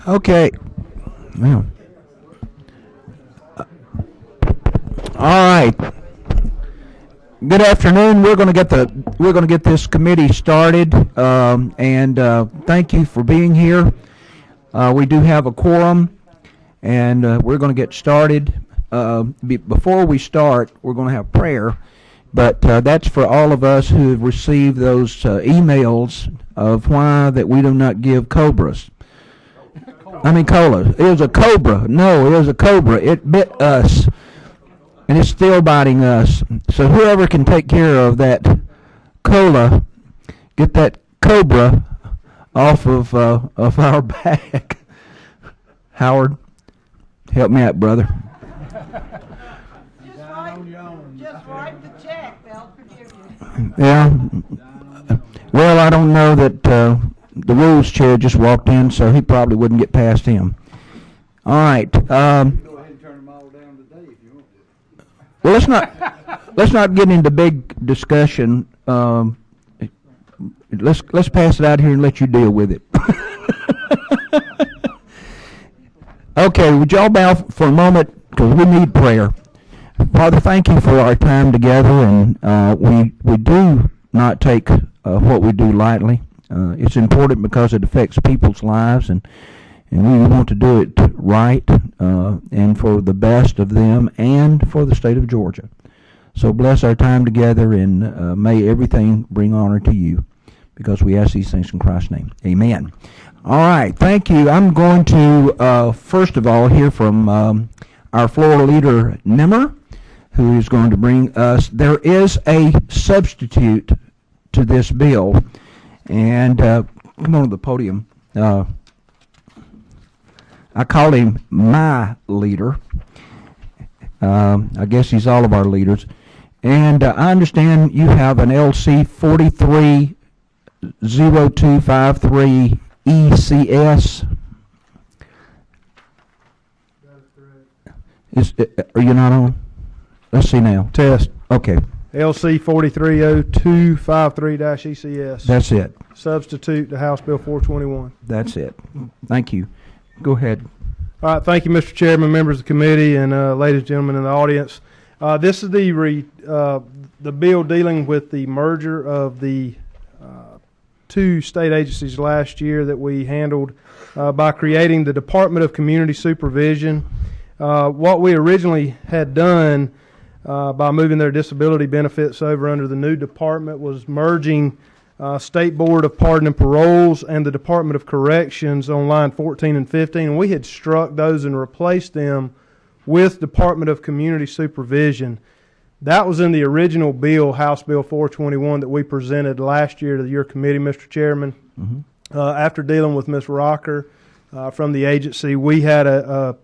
Okay. Well. All right. Good afternoon. We're going to get this committee started, and thank you for being here. We do have a quorum, and we're going to get started. Before we start, we're going to have prayer, but that's for all of us who have received those emails of why that we do not give cobras. Cola. It was a cobra. No, it was a cobra. It bit us, and it's still biting us. So whoever can take care of that cola, get that cobra off of our back. Howard, help me out, brother. Just write the check. They'll forgive you. Yeah. Well, I don't know that the rules chair just walked in, so he probably wouldn't get past him. All right. Go ahead and turn them all down today if you want to. Well, let's not get into big discussion. Let's pass it out here and let you deal with it. Okay, would y'all bow for a moment, because we need prayer. Father, thank you for our time together, and we do not take what we do lightly. It's important because it affects people's lives, and we want to do it right and for the best of them and for the state of Georgia. So bless our time together, and may everything bring honor to you, because we ask these things in Christ's name. Amen. All right, thank you. I'm going to, first of all, hear from our floor leader, Nimmer, who is going to bring us. There is a substitute to this bill, and come on to the podium. I call him my leader. I guess he's all of our leaders. And I understand you have an LC 430253 ECS. Are you not on? Let's see now. Test. Okay. LC 430253-ECS. That's it. Substitute to House Bill 421. That's it. Thank you. Go ahead. All right. Thank you, Mr. Chairman, members of the committee, and ladies and gentlemen in the audience. This is the bill dealing with the merger of the two state agencies last year that we handled by creating the Department of Community Supervision. What we originally had done by moving their disability benefits over under the new department was merging State Board of Pardon and Paroles and the Department of Corrections on line 14 and 15, and we had struck those and replaced them with Department of Community Supervision. That was in the original bill, House Bill 421, that we presented last year to your committee, Mr. Chairman. Mm-hmm. After dealing with Ms. Rocker from the agency, we had a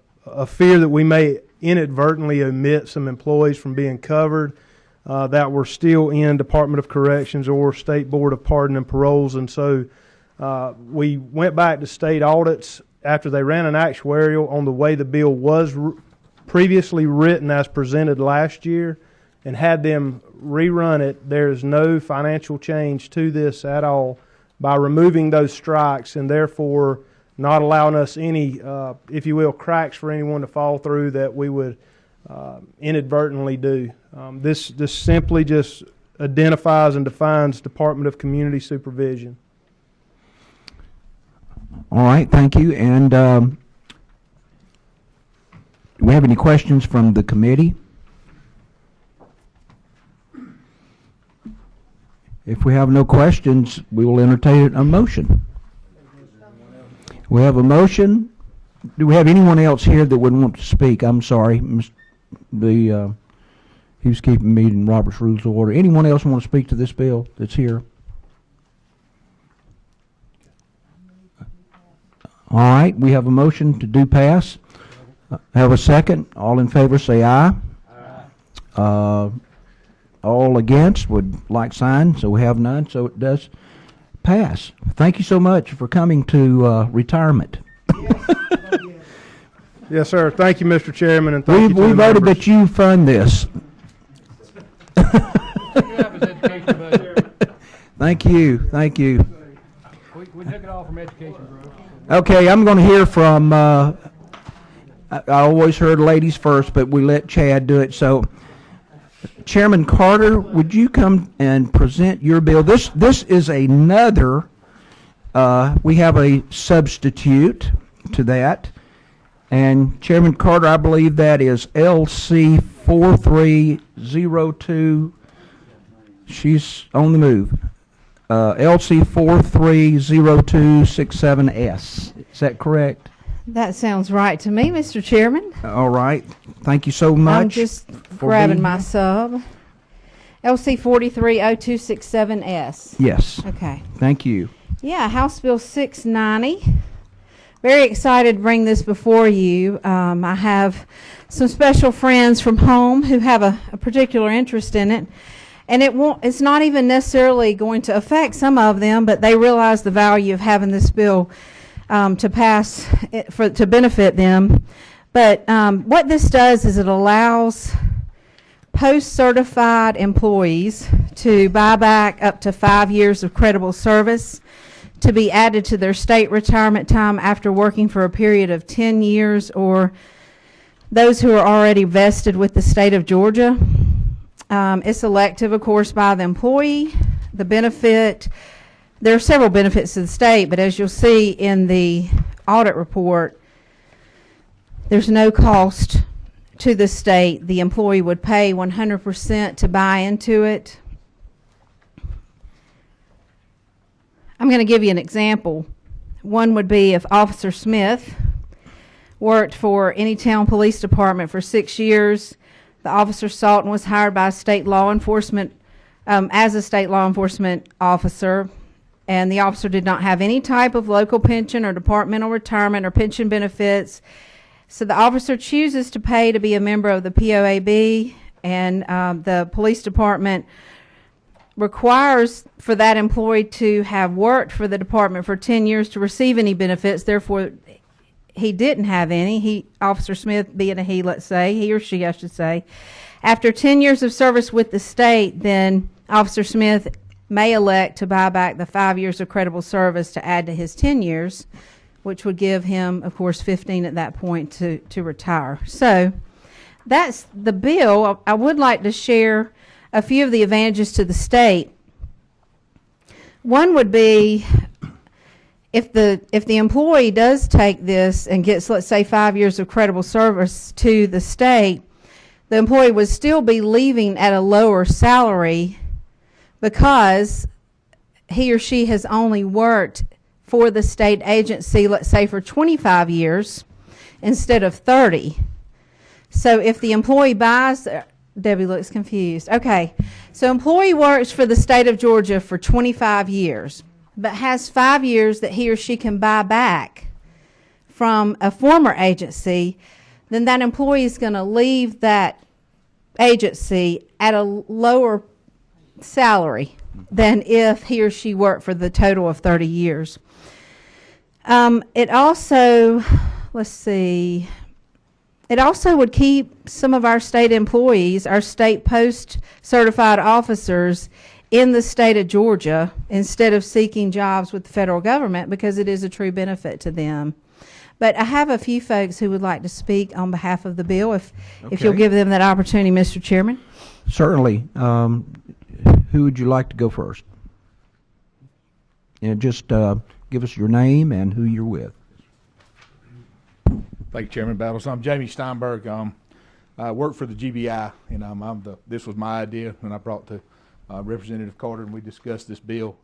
fear that we may inadvertently omit some employees from being covered that were still in Department of Corrections or State Board of Pardon and Paroles. And so we went back to state audits after they ran an actuarial on the way the bill was previously written as presented last year, and had them rerun it. There is no financial change to this at all by removing those strikes, and therefore not allowing us any, if you will, cracks for anyone to fall through that we would inadvertently do. This simply just identifies and defines Department of Community Supervision. All right, thank you. And do we have any questions from the committee? If we have no questions, we will entertain a motion. We have a motion. Do we have anyone else here that would want to speak? I'm sorry. He was keeping me in Robert's Rules of Order. Anyone else want to speak to this bill that's here? All right. We have a motion to do pass. Have a second. All in favor say aye. Aye. All against would like sign, so we have none, so it does pass. Thank you so much for coming to retirement. Yes, sir. Thank you, Mr. Chairman, and thank you to we the voted members. that you fund this. Thank you. Thank you. We took it all from education, bro. Okay, I'm going to hear from, I always heard ladies first, but we let Chad do it. So, Chairman Carter, would you come and present your bill? This is another, we have a substitute to that. And Chairman Carter, I believe that is LC 4302. She's on the move. LC 430267S. Is that correct? That sounds right to me, Mr. Chairman. All right. Thank you so much. I'm just for grabbing being my here. sub. LC 430267S. Yes. Okay. Thank you. Yeah, House Bill 690. Very excited to bring this before you. I have some special friends from home who have a particular interest in it. And it's not even necessarily going to affect some of them, but they realize the value of having this bill to pass to benefit them. But what this does is it allows post-certified employees to buy back up to 5 years of credible service to be added to their state retirement time after working for a period of 10 years, or those who are already vested with the state of Georgia. It's elective, of course, by the employee. The benefit, there are several benefits to the state, but as you'll see in the audit report, there's no cost to the state. The employee would pay 100% to buy into it. I'm going to give you an example. One would be if Officer Smith worked for any town police department for 6 years. The officer sought and was hired by state law enforcement as a state law enforcement officer, and the officer did not have any type of local pension or departmental retirement or pension benefits. So the officer chooses to pay to be a member of the POAB, and the police department requires for that employee to have worked for the department for 10 years to receive any benefits. Therefore, he didn't have any. Officer Smith, being a he, let's say, he or she, I should say. After 10 years of service with the state, then Officer Smith may elect to buy back the 5 years of credible service to add to his 10 years, which would give him, of course, 15 at that point to retire. So that's the bill. I would like to share a few of the advantages to the state. One would be if the employee does take this and gets, let's say, 5 years of credible service to the state, the employee would still be leaving at a lower salary because he or she has only worked for the state agency, let's say, for 25 years instead of 30. So if the employee buys, Debbie looks confused. Okay, so employee works for the state of Georgia for 25 years, but has 5 years that he or she can buy back from a former agency, then that employee is going to leave that agency at a lower salary than if he or she worked for the total of 30 years. It also, let's see, it also would keep some of our state employees, our state post-certified officers in the state of Georgia instead of seeking jobs with the federal government, because it is a true benefit to them. But I have a few folks who would like to speak on behalf of the bill, if you'll give them that opportunity, Mr. Chairman. Certainly. Who would you like to go first? And just give us your name and who you're with. Thank you, Chairman Battles. I'm Jamie Steinberg. I work for the GBI, and this was my idea, and I brought to Representative Carter, and we discussed this bill.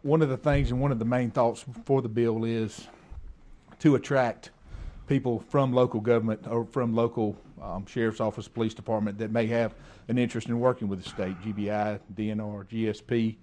One of the things and one of the main thoughts for the bill is to attract people from local government or from local sheriff's office, police department that may have an interest in working with the state, GBI, DNR, GSP,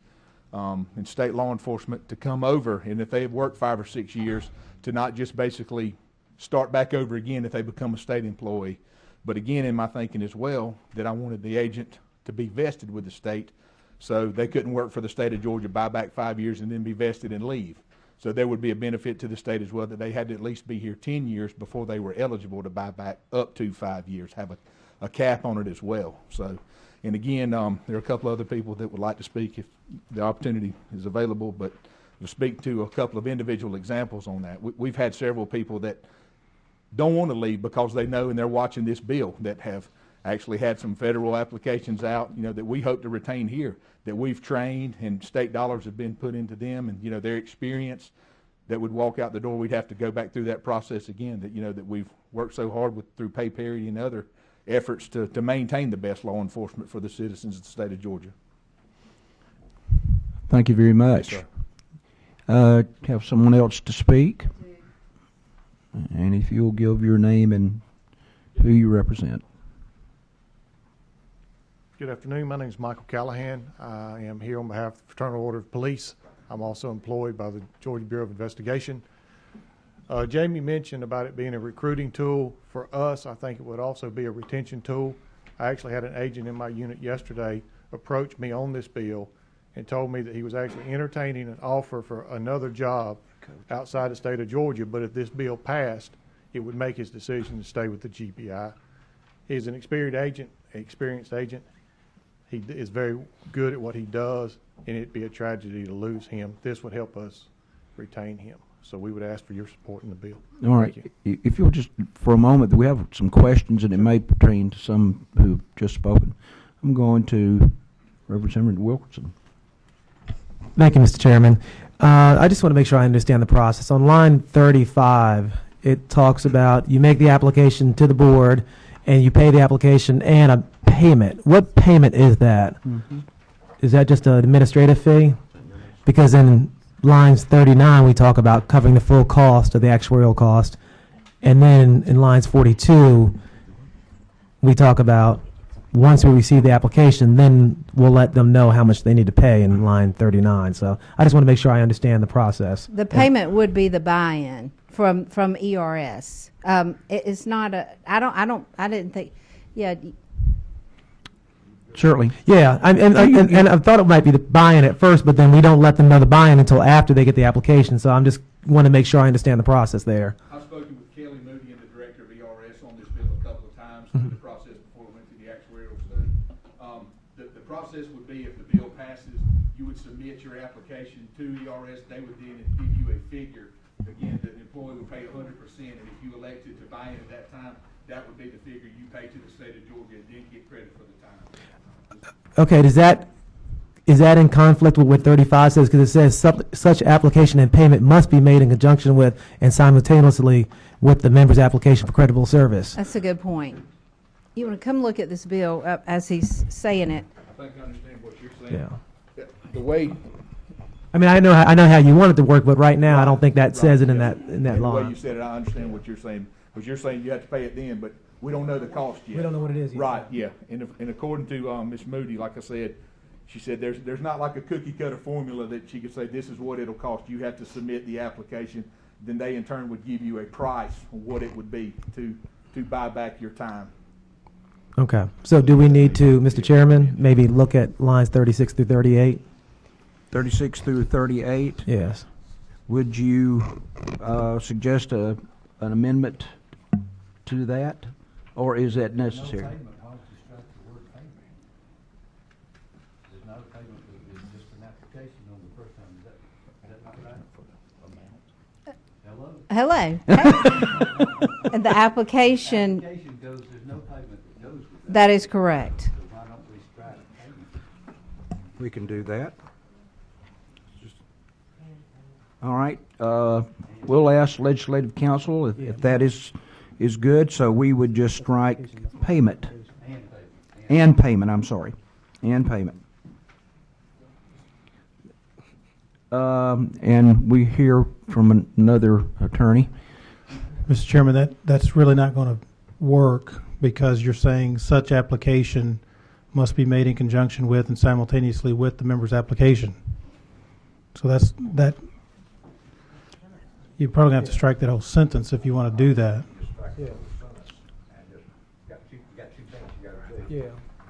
and state law enforcement, to come over, and if they've worked 5 or 6 years, to not just basically start back over again if they become a state employee. But again, in my thinking as well, that I wanted the agent to be vested with the state, so they couldn't work for the state of Georgia, buy back 5 years, and then be vested and leave. So there would be a benefit to the state as well, that they had to at least be here 10 years before they were eligible to buy back up to 5 years, have a cap on it as well. So, and again, there are a couple other people that would like to speak if the opportunity is available, but to speak to a couple of individual examples on that. We've had several people that don't want to leave because they know, and they're watching this bill, that have actually had some federal applications out, that we hope to retain here, that we've trained and state dollars have been put into them, and their experience, that would walk out the door. We'd have to go back through that process again, that we've worked so hard through pay parity and other efforts to maintain the best law enforcement for the citizens of the state of Georgia. Thank you very much. Yes, sir. Have someone else to speak? And if you'll give your name and who you represent. Good afternoon. My name is Michael Callahan. I am here on behalf of the Fraternal Order of Police. I'm also employed by the Georgia Bureau of Investigation. Jamie mentioned about it being a recruiting tool. For us, I think it would also be a retention tool. I actually had an agent in my unit yesterday approach me on this bill and told me that he was actually entertaining an offer for another job outside the state of Georgia, but if this bill passed, it would make his decision to stay with the GBI. He's an experienced agent. He is very good at what he does, and it'd be a tragedy to lose him. This would help us retain him. So we would ask for your support in the bill. All right. If you'll just, for a moment, we have some questions, and it may pertain to some who've just spoken. I'm going to Representative Wilkerson. Thank you, Mr. Chairman. I just want to make sure I understand the process. On line 35, it talks about you make the application to the board, and you pay the application and a payment. What payment is that? Is that just an administrative fee? Because in lines 39, we talk about covering the full cost of the actuarial cost. And then in lines 42, we talk about once we receive the application, then we'll let them know how much they need to pay in line 39. So I just want to make sure I understand the process. The payment would be the buy-in from ERS. It's not a, I didn't think, yeah. Certainly. Yeah, and I thought it might be the buy-in at first, but then we don't let them know the buy-in until after they get the application. So I'm just want to make sure I understand the process there. I've spoken with Kelly Moody and the director of ERS on this bill a couple of times through the process before we went through the actuarial study. The process would be, if the bill passes, you would submit your application to ERS. They would then give you a figure. Again, the employee would pay 100%, and if you elected to buy in at that time, that would be the figure you pay to the state of Georgia and then get credit for the time. Okay, is that in conflict with what 35 says? Because it says such application and payment must be made in conjunction with and simultaneously with the member's application for credible service. That's a good point. You want to come look at this bill as he's saying it. I think I understand what you're saying. Yeah. The way I mean, I know how you want it to work, but right now I don't think that says it in that the way line. you said it, I understand what you're saying, because you're saying you have to pay it then, but we don't know the cost yet. We don't know what it is yet. Right, yeah. And according to Ms. Moody, like I said, she said there's not like a cookie cutter formula that she could say this is what it'll cost. You have to submit the application. Then they in turn would give you a price on what it would be to buy back your time. Okay. So do we need to, Mr. Chairman, maybe look at lines 36 through 38? 36 through 38. Yes. Would you suggest an amendment to that, or is that necessary? No payment, I'll just strike the word payment. There's not a payment, it's just an application on the first time. Is that not right? Hello? Hello. And the application, Application goes, there's no payment that goes with that. that is correct. So why don't we strike payment? We can do that. All right. We'll ask Legislative Council if that is good. So we would just strike payment. And payment, I'm sorry. And payment. And we hear from another attorney. Mr. Chairman, that's really not going to work because you're saying such application must be made in conjunction with and simultaneously with the member's application. So that. You're probably going to have to strike that whole sentence if you want to do that. Yeah. Got two things you got to do. Yeah.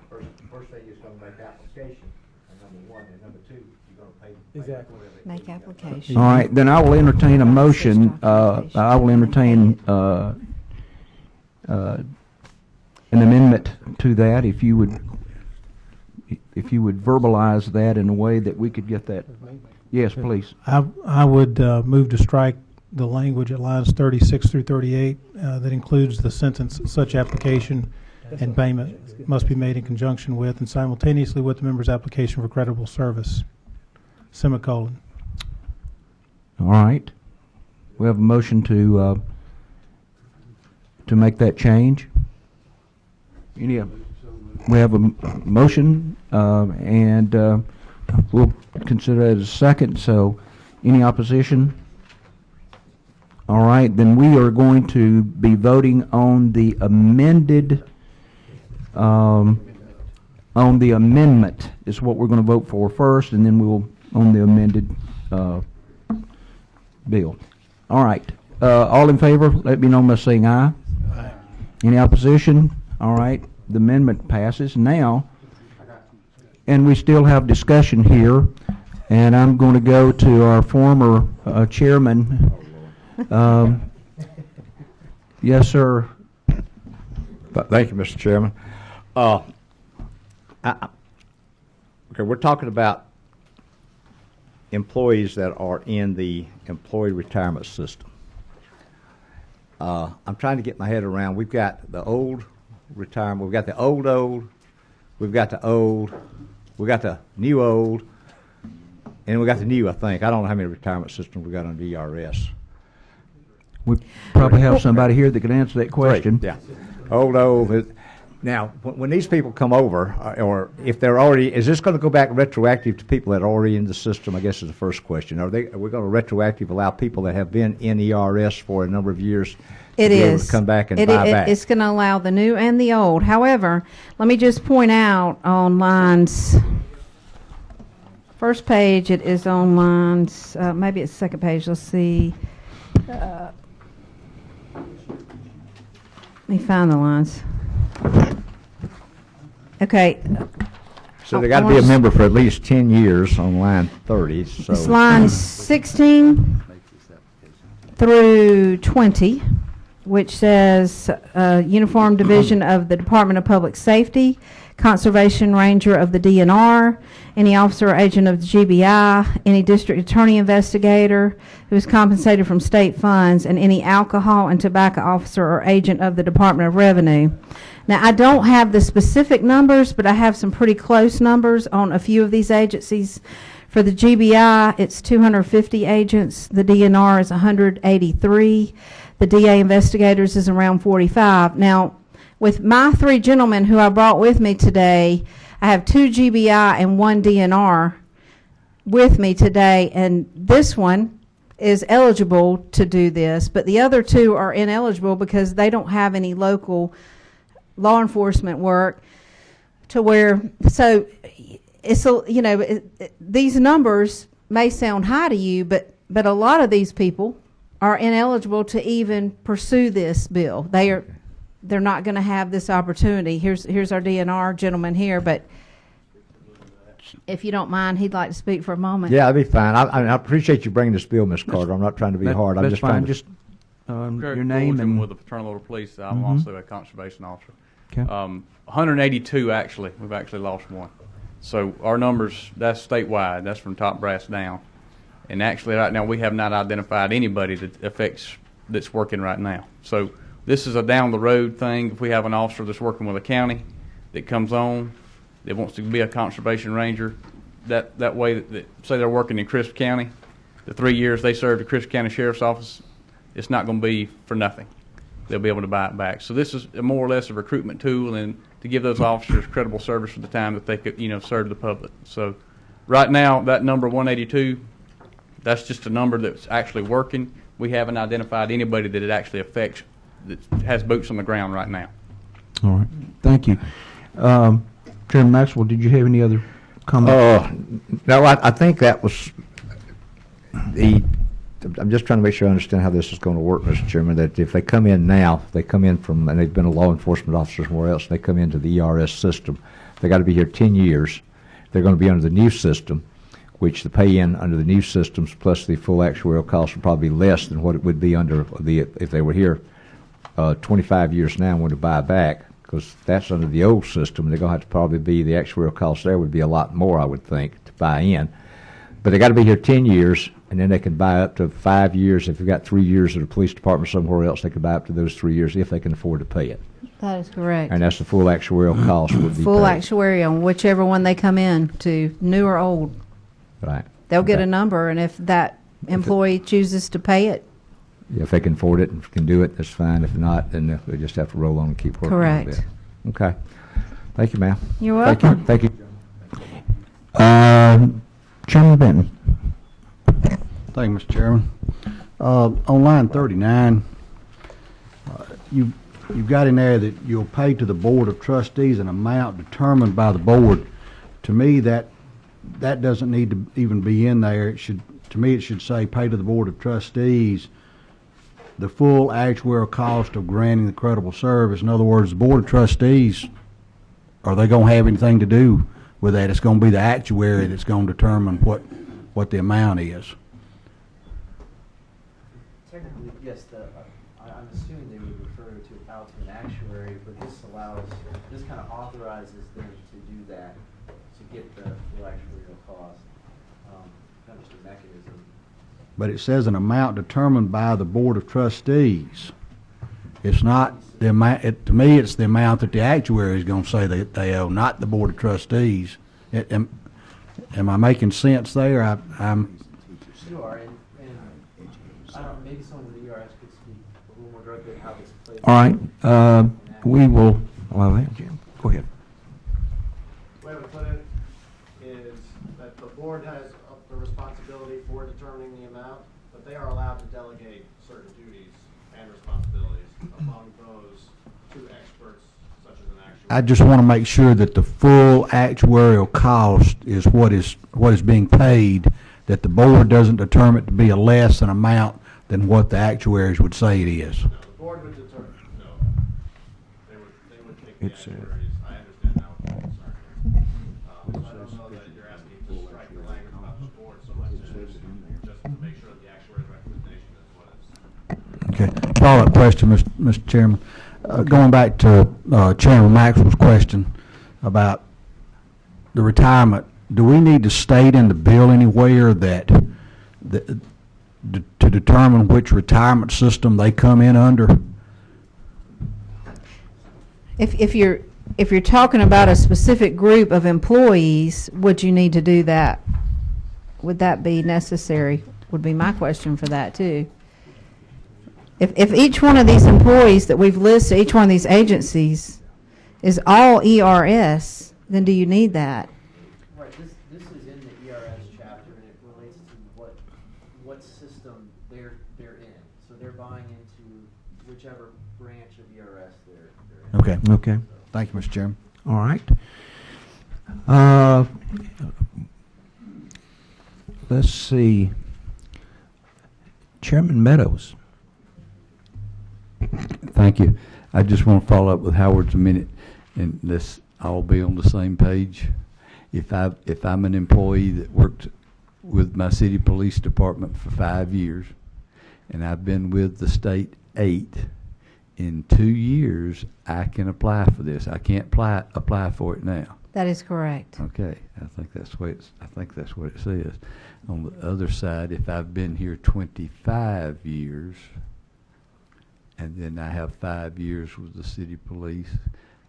First thing is going to make application, and number one, and number two, you're going to pay. Exactly. Make application. All right. Then I will entertain a motion. I will entertain an amendment to that if you would verbalize that in a way that we could get that Yes, please. I would move to strike the language at lines 36 through 38 that includes the sentence, such application and payment must be made in conjunction with and simultaneously with the member's application for credible service, semicolon. All right. We have a motion to make that change. We have a motion, and we'll consider it as a second. So, any opposition? All right. Then we are going to be voting on the amended. On the amendment is what we're going to vote for first, and then we'll on the amended bill. All right. All in favor, let me know by saying aye. Aye. Any opposition? All right. The amendment passes. Now, and we still have discussion here, and I'm going to go to our former chairman. Yes, sir. Thank you, Mr. Chairman. Okay, we're talking about employees that are in the employee retirement system. I'm trying to get my head around. We've got the old retirement. We've got the old. We've got the old. We got the new old, and we got the new. I think I don't know how many retirement systems we got under ERS. We probably have somebody here that can answer that question. Great. Yeah, old. Now, when these people come over, or if they're already, is this going to go back retroactive to people that are already in the system? I guess is the first question. Are we going to retroactive allow people that have been in ERS for a number of years It to be able is. to come back and buy back? It's going to allow the new and the old. However, let me just point out on lines, first page, it is on lines, maybe it's second page, let's see. Let me find the lines. Okay. So they got to be a member for at least 10 years on line 30. So It's lines 16 through 20, which says Uniform Division of the Department of Public Safety, Conservation Ranger of the DNR, any officer or agent of the GBI, any district attorney investigator who is compensated from state funds, and any alcohol and tobacco officer or agent of the Department of Revenue. Now, I don't have the specific numbers, but I have some pretty close numbers on a few of these agencies. For the GBI, it's 250 agents. The DNR is 183. The DA investigators is around 45. Now, with my three gentlemen who I brought with me today, I have 2 GBI and 1 DNR with me today, and this one is eligible to do this, but the other 2 are ineligible because they don't have any local law enforcement work to where, so it's a, these numbers may sound high to you, but a lot of these people are ineligible to even pursue this bill. They're not going to have this opportunity. Here's our DNR gentleman here, but if you don't mind, he'd like to speak for a moment. yeah, that'd be fine. I appreciate you bringing this bill, Ms. Carter. I'm not trying to be hard. I'm That's just fine. trying to. Just your name and with the Fraternal Order of Police. I'm also a conservation officer. Okay. 182 actually. We've actually lost one. So our numbers, that's statewide. That's from top brass down. And actually, right now we have not identified anybody that's working right now. So this is a down the road thing. If we have an officer that's working with a county that comes on, that wants to be a conservation ranger, that way, say they're working in Crisp County, the 3 years they served the Crisp County Sheriff's Office, it's not going to be for nothing. They'll be able to buy it back. So this is more or less a recruitment tool and to give those officers credible service for the time that they could, serve the public. So right now, that number 182, that's just a number that's actually working. We haven't identified anybody that it actually affects that has boots on the ground right now. all right. Thank you, Chairman Maxwell. Did you have any other comments? No, I think that was the. I'm just trying to make sure I understand how this is going to work, Mr. Chairman, that if they come in now, they come in from, and they've been a law enforcement officer somewhere else, and they come into the ERS system, they got to be here 10 years. They're going to be under the new system, which the pay-in under the new systems plus the full actuarial costs will probably be less than what it would be under if they were here 25 years now and wanted to buy back, because that's under the old system. They're going to have to probably be, the actuarial costs there would be a lot more, I would think, to buy in. But they got to be here 10 years, and then they can buy up to 5 years. If you've got 3 years at a police department somewhere else, they can buy up to those 3 years if they can afford to pay it. That is correct. And that's the full actuarial cost would be Full paid. actuary on whichever one they come in to, new or old. Right. They'll get Okay. a number, and if that employee chooses to pay it, If they can afford it and can do it, that's fine. If not, then they just have to roll on and keep working. Correct. A little bit. Okay. Thank you, ma'am. you're Thank welcome. you. Thank you. Chairman Benton. Thank you, Mr. Chairman. On line 39, you've got in there that you'll pay to the Board of Trustees an amount determined by the board. To me, that doesn't need to even be in there. To me, it should say pay to the Board of Trustees the full actuarial cost of granting the credible service. In other words, the Board of Trustees, are they going to have anything to do with that? It's going to be the actuary that's going to determine what the amount is. Technically, yes, I'm assuming they would refer out to an actuary, but this kind of authorizes them to do that, to get the full actuarial cost. Kind of just a mechanism. But it says an amount determined by the Board of Trustees. It's not the amount, to me, it's the amount that the actuary is going to say that they owe, not the Board of Trustees. Am I making sense there? You are, and I don't, maybe someone with the ERS could speak a little more directly how this plays. All right, we will, well, Jim, go ahead. The way I would put it is that the board has the responsibility for determining the amount, but they are allowed to delegate certain duties and responsibilities among those two experts, such as an actuary. I just want to make sure that the full actuarial cost is what is being paid, that the board doesn't determine it to be a less an amount than what the actuaries would say it is. No, the board would determine, no. They would take the actuaries. I understand now what the concern is. I don't know that you're asking to strike the language about the board so much as just to make sure that the actuary's recommendation is what is. Okay. Follow-up question, Mr. Chairman. Going back to Chairman Maxwell's question about the retirement, do we need to state in the bill anywhere that to determine which retirement system they come in under? If you're talking about a specific group of employees, would you need to do that? Would that be necessary? Would be my question for that too. If each one of these employees that we've listed, each one of these agencies, is all ERS, then do you need that? Right, this is in the ERS chapter, and it relates to what system they're in. So they're buying into whichever branch of ERS they're in. Okay. Okay, Thank you, Mr. Chairman. all right. Let's see. Chairman Meadows. Thank you. I just want to follow up with Howard's a minute, and let's all be on the same page. If I'm an employee that worked with my city police department for 5 years, and I've been with the state 8, in 2 years I can apply for this. I can't apply for it now. That is correct. Okay, I think that's what it says. On the other side, if I've been here 25 years, and then I have 5 years with the city police,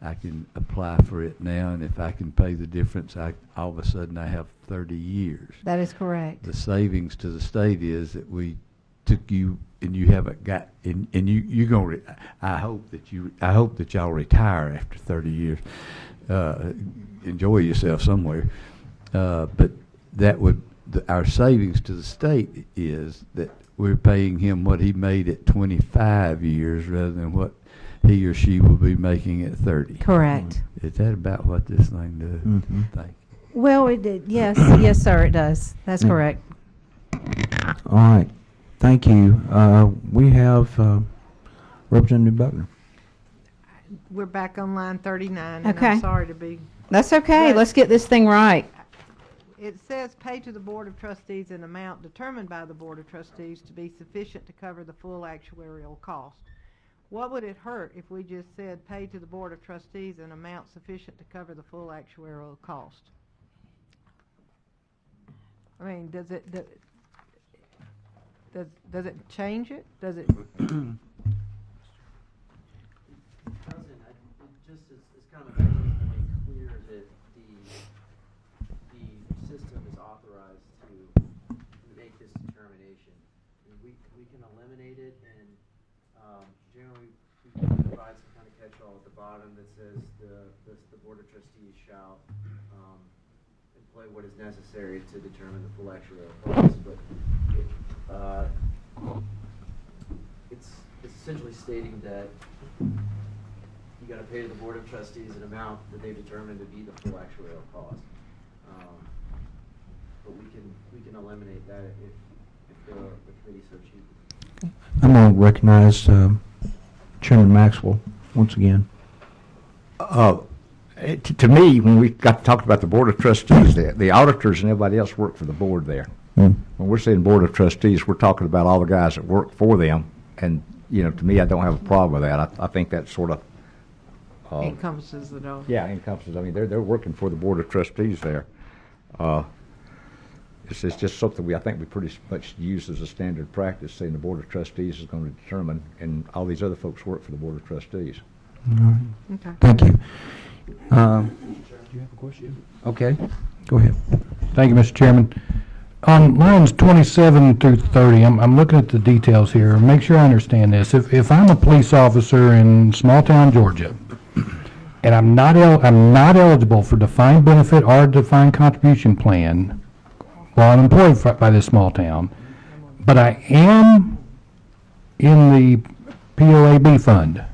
I can apply for it now, and if I can pay the difference, all of a sudden I have 30 years. That is correct. The savings to the state is that we took you, and you haven't got, and you're gonna. I hope that y'all retire after 30 years. Enjoy yourself somewhere, but that would. Our savings to the state is that we're paying him what he made at 25 years rather than what he or she will be making at 30. Correct. Is that about what this thing does? Mm-hmm. Thank you. Well, it did. Yes, yes, sir, it does. That's correct. All right, thank you. We have Representative Buckner. We're back on line 39, and Okay. I'm sorry to be. That's okay. But- Let's get this thing right. It says pay to the Board of Trustees an amount determined by the Board of Trustees to be sufficient to cover the full actuarial cost. What would it hurt if we just said pay to the Board of Trustees an amount sufficient to cover the full actuarial cost? I mean, does it change it? Does it? Just as kind of a mechanism to make clear that the system is authorized to make this determination. And we can eliminate it, and generally we provide some kind of catch-all at the bottom that says the Board of Trustees shall employ what is necessary to determine the full actuarial cost. But it's essentially stating that you got to pay to the Board of Trustees an amount that they've determined to be the full actuarial cost. But we can eliminate that if the committee so chooses. I'm going to recognize Chairman Maxwell once again. To me, when we got talked about the Board of Trustees, the auditors and everybody else work for the board there. When we're saying Board of Trustees, we're talking about all the guys that work for them. And, you know, to me, I don't have a problem with that. I think that sort of Encompasses it all. Yeah, encompasses. I mean, they're working for the Board of Trustees there. It's just something I think we pretty much use as a standard practice, saying the Board of Trustees is going to determine, and all these other folks work for the Board of Trustees. All right. Okay. Thank you. Do you have a question? Okay. Go ahead. Thank you, Mr. Chairman. On lines 27 through 30, I'm looking at the details here. Make sure I understand this. If I'm a police officer in small town Georgia, and I'm not eligible for defined benefit or defined contribution plan while I'm employed by this small town, but I am in the POAB fund,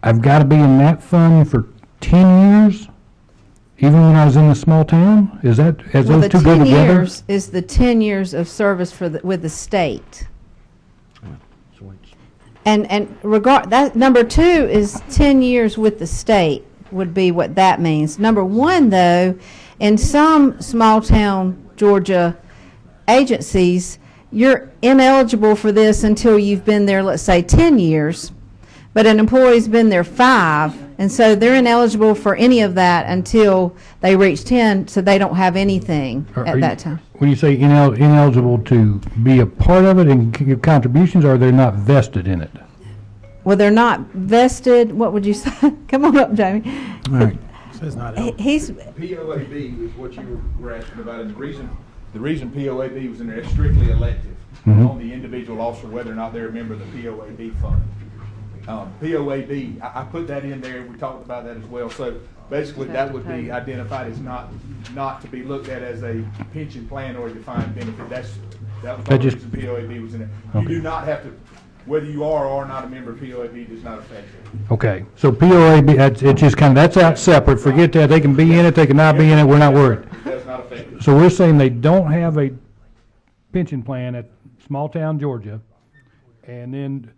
I've got to be in that fund for 10 years, even when I was in the small town? Is that, as Well, those the two go 10 together? years is the 10 years of service with the state. And that number 2 is 10 years with the state would be what that means. Number 1, though, in some small town Georgia agencies, you're ineligible for this until you've been there, let's say, 10 years. But an employee's been there 5, and so they're ineligible for any of that until they reach 10, so they don't have anything at that time. When you say ineligible to be a part of it and give contributions, or they're not vested in it? Well, they're not vested. What would you say? Come on up, Jamie. All right. He's POAB is what you were asking about, and the reason POAB was in there is strictly elective on the individual officer, whether or not they're a member of the POAB fund. POAB, I put that in there. We talked about that as well. So basically, that would be identified as not to be looked at as a pension plan or a defined benefit. That was the reason POAB was in there. Okay. You do not have to, whether you are or are not a member of POAB, does not affect it. Okay, so POAB, it's just kind of, that's out separate. Forget that. They can be in it, they can not be in it. We're not worried. It does not affect it. So we're saying they don't have a pension plan at small town Georgia, and then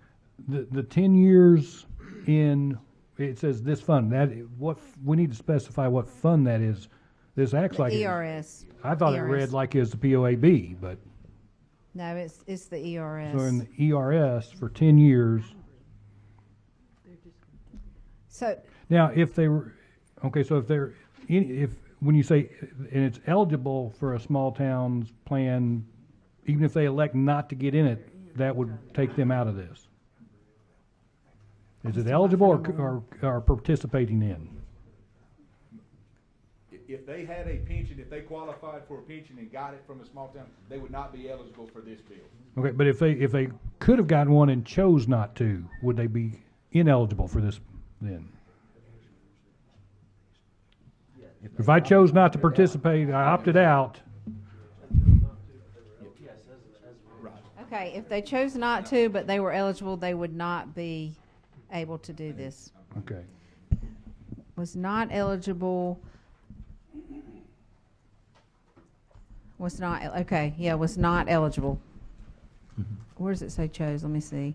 the 10 years in, it says this fund, what, we need to specify what fund that is. This acts like ERS. I thought it read like it's the POAB, but. No, it's the ERS. So in the ERS for 10 years. So Now, if they were, okay, so when you say, and it's eligible for a small town's plan, even if they elect not to get in it, that would take them out of this. Is it eligible or participating in? If they had a pension, if they qualified for a pension and got it from a small town, they would not be eligible for this bill. Okay, but if they could have gotten one and chose not to, would they be ineligible for this then? If I chose not to participate, I opted out. okay, if they chose not to, but they were eligible, they would not be able to do this. Okay. Was not eligible. Was not, okay, yeah, was not eligible. Where does it say chose? Let me see.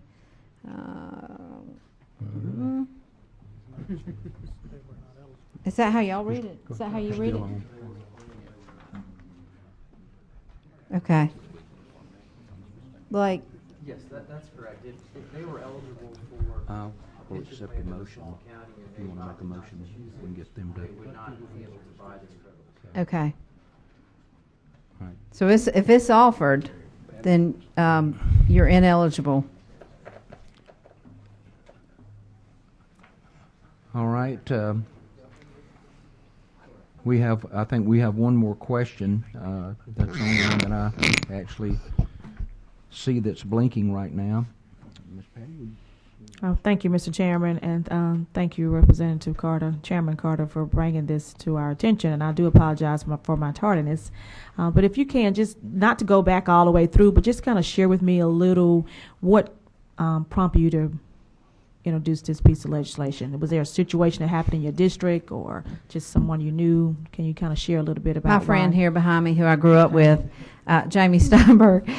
Is that how y'all read it? Is that how you read it? Okay. Like. Yes, that's correct. If they were eligible for I'll accept the motion. If you want to make a motion, we can get them to. they would not be able to buy this credit. Okay. So if it's offered, then you're ineligible. All right. I think we have one more question. That's the only one that I actually see that's blinking right now. Ms. Patty, would Oh, thank you, Mr. Chairman, and thank you, Representative Carter, Chairman Carter, for bringing this to our attention. And I do apologize for my tardiness. But if you can, just not to go back all the way through, but just kind of share with me a little what prompted you to introduce this piece of legislation. Was there a situation that happened in your district or just someone you knew? Can you kind of share a little bit about My friend why? here behind me, who I grew up with, Jamie Steinberg,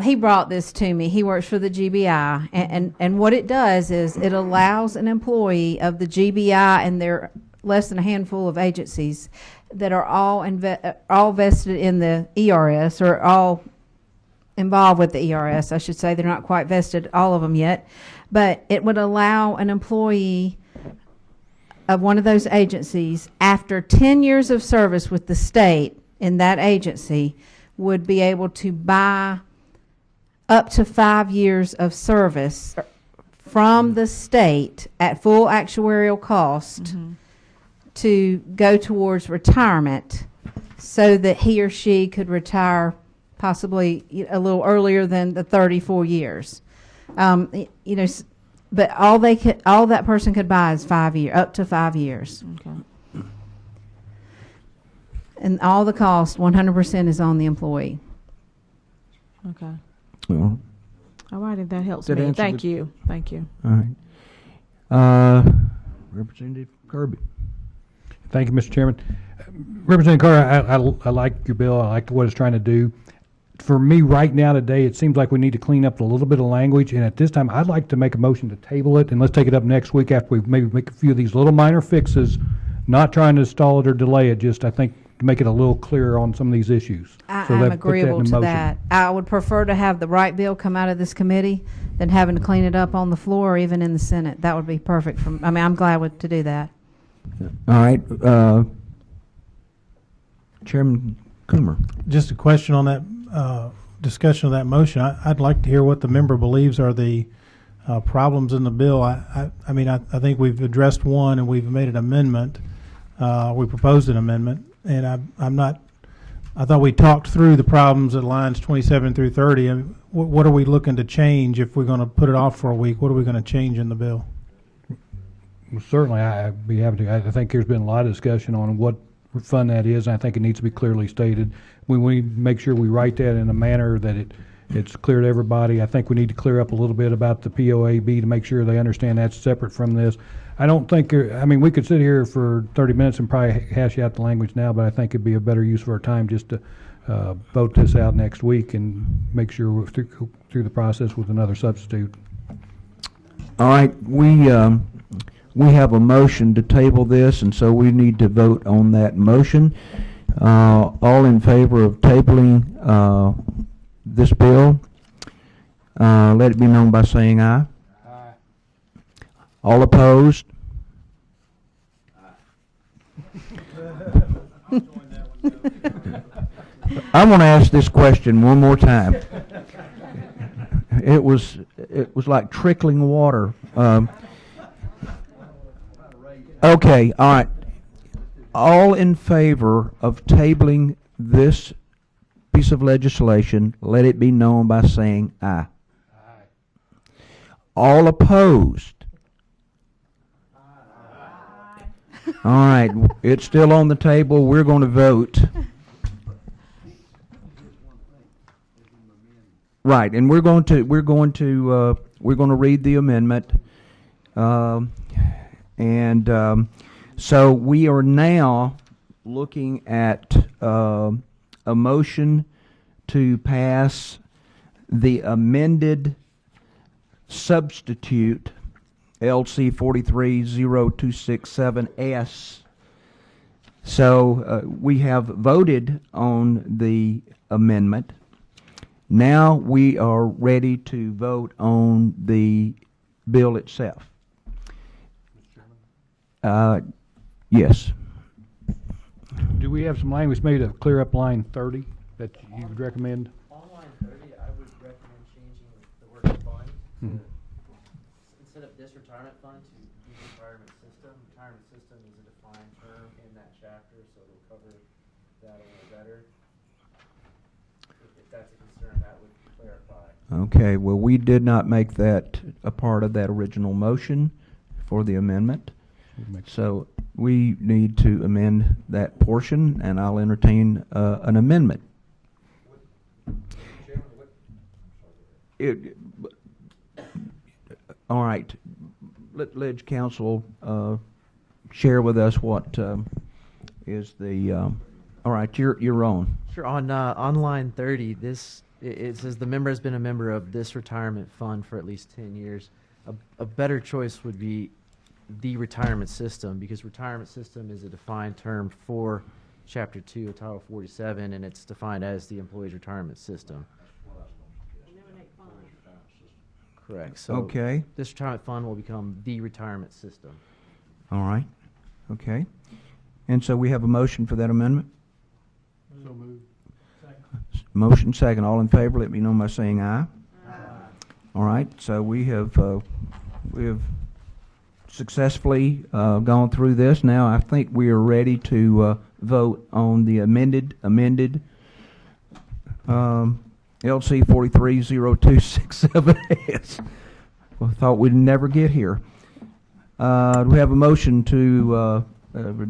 he brought this to me. He works for the GBI, and what it does is it allows an employee of the GBI, and there are less than a handful of agencies that are all vested in the ERS, or all involved with the ERS, I should say. They're not quite vested, all of them yet, but it would allow an employee of one of those agencies, after 10 years of service with the state in that agency, would be able to buy up to 5 years of service from the state at full actuarial cost to go towards retirement, so that he or she could retire possibly a little earlier than the 34 years. But all that person could buy is 5 years, up to 5 years. Okay. And all the cost, 100% is on the employee. Okay. Well, All right, if that helps Did that me. answer Thank the- you. Thank you. all right. Representative Kirby. Thank you, Mr. Chairman. Representative Carter, I like your bill. I like what it's trying to do. For me, right now today, it seems like we need to clean up a little bit of language, and at this time, I'd like to make a motion to table it, and let's take it up next week after we maybe make a few of these little minor fixes, not trying to stall it or delay it, just I think to make it a little clearer on some of these issues. I'm Put that in agreeable the to motion. that. I would prefer to have the right bill come out of this committee than having to clean it up on the floor or even in the Senate. That would be perfect. I'm glad to do that. All right. Chairman Coomer. Just a question on that discussion of that motion. I'd like to hear what the member believes are the problems in the bill. I think we've addressed one and we've made an amendment. We proposed an amendment, and I thought we talked through the problems at lines 27 through 30. What are we looking to change if we're going to put it off for a week? What are we going to change in the bill? Well, certainly, I'd be happy to. I think there's been a lot of discussion on what fund that is, and I think it needs to be clearly stated. We make sure we write that in a manner that it's clear to everybody. I think we need to clear up a little bit about the POAB to make sure they understand that's separate from this. I don't think, we could sit here for 30 minutes and probably hash out the language now, but I think it'd be a better use of our time just to vote this out next week and make sure we're through the process with another substitute. All right. We have a motion to table this, and so we need to vote on that motion. All in favor of tabling this bill, let it be known by saying aye. Aye. All opposed? I want to ask this question one more time. It was like trickling water. Okay, all right. All in favor of tabling this piece of legislation, let it be known by saying aye. Aye. All opposed? Aye. All right, it's still on the table. We're going to vote. Right, and we're going to read the amendment. So we are now looking at a motion to pass the amended substitute LC 430267S. So we have voted on the amendment. Now we are ready to vote on the bill itself. Yes. Do we have some language maybe to clear up line 30? that you would recommend? On line 30, I would recommend changing the word fund to, Mhm. instead of this retirement fund, to the retirement system. Retirement system is a defined term in that chapter, so it'll cover that a little better. If that's a concern, that would clarify. Okay, well, we did not make that a part of that original motion for the amendment. So we need to amend that portion, and I'll entertain an amendment. All right. Let council share with us what is the. All right, you're on. Sure. On line 30, it says the member has been a member of this retirement fund for at least 10 years. A better choice would be the retirement system, because retirement system is a defined term for Chapter 2 of Title 47, and it's defined as the employee's retirement system. Correct. So Okay. this retirement fund will become the retirement system. All right. Okay. And so we have a motion for that amendment? So moved. Motion second. All in favor, let me know by saying aye. Aye. All right. So we have successfully gone through this. Now I think we are ready to vote on the amended LC 430267S. I thought we'd never get here. Do we have a motion to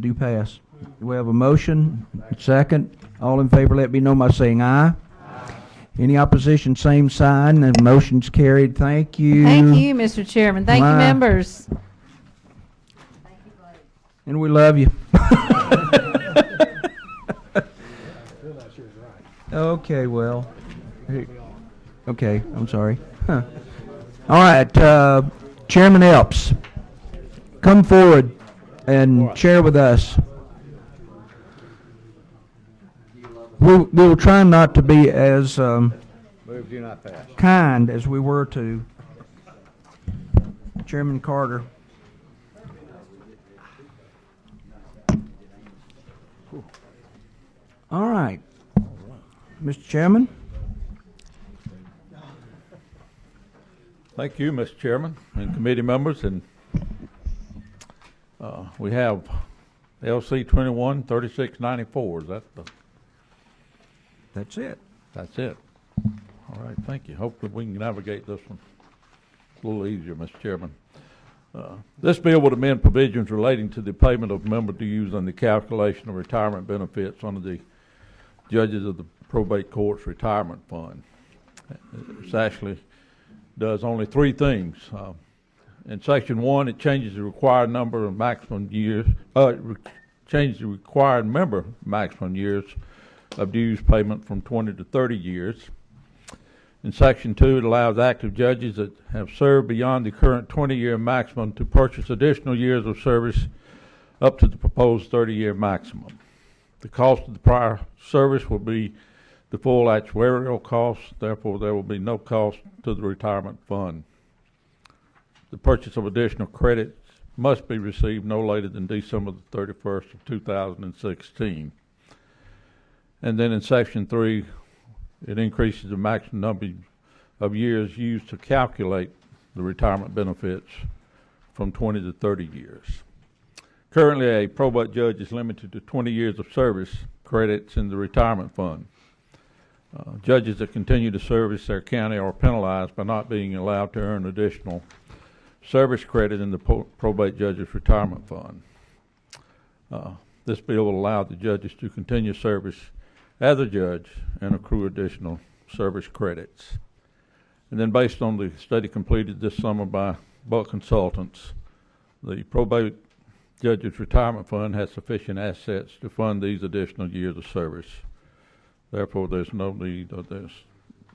do pass? Do we have a motion? Second. All in favor, let me know by saying aye. Aye. Any opposition, same sign, and motion's carried. Thank you. Thank you, Mr. Chairman. Thank you, members. And we love you. Okay, well. Okay, I'm sorry. Huh. All right, Chairman Elps, come forward and share with us. We'll try not to be as kind as we were to Chairman Carter. All right, Mr. Chairman. Thank you, Mr. Chairman and committee members, and we have LC 213694. Is that the? That's it. That's it. All right, thank you. Hopefully we can navigate this one a little easier, Mr. Chairman. This bill would amend provisions relating to the payment of member dues and the calculation of retirement benefits under the judges of the probate court's retirement fund. It actually does only three things. In Section 1, it changes the required number of maximum years, changes the required member maximum years of dues payment from 20 to 30 years. In Section 2, it allows active judges that have served beyond the current 20-year maximum to purchase additional years of service up to the proposed 30-year maximum. The cost of the prior service will be the full actuarial cost, therefore there will be no cost to the retirement fund. The purchase of additional credits must be received no later than December the 31st of 2016. And then in Section 3, it increases the maximum number of years used to calculate the retirement benefits from 20 to 30 years. Currently, a probate judge is limited to 20 years of service credits in the retirement fund. Judges that continue to service their county are penalized by not being allowed to earn additional service credit in the probate judge's retirement fund. This bill will allow the judges to continue service as a judge and accrue additional service credits. And then based on the study completed this summer by Buck Consultants, the probate judge's retirement fund has sufficient assets to fund these additional years of service. Therefore, there's no need, or do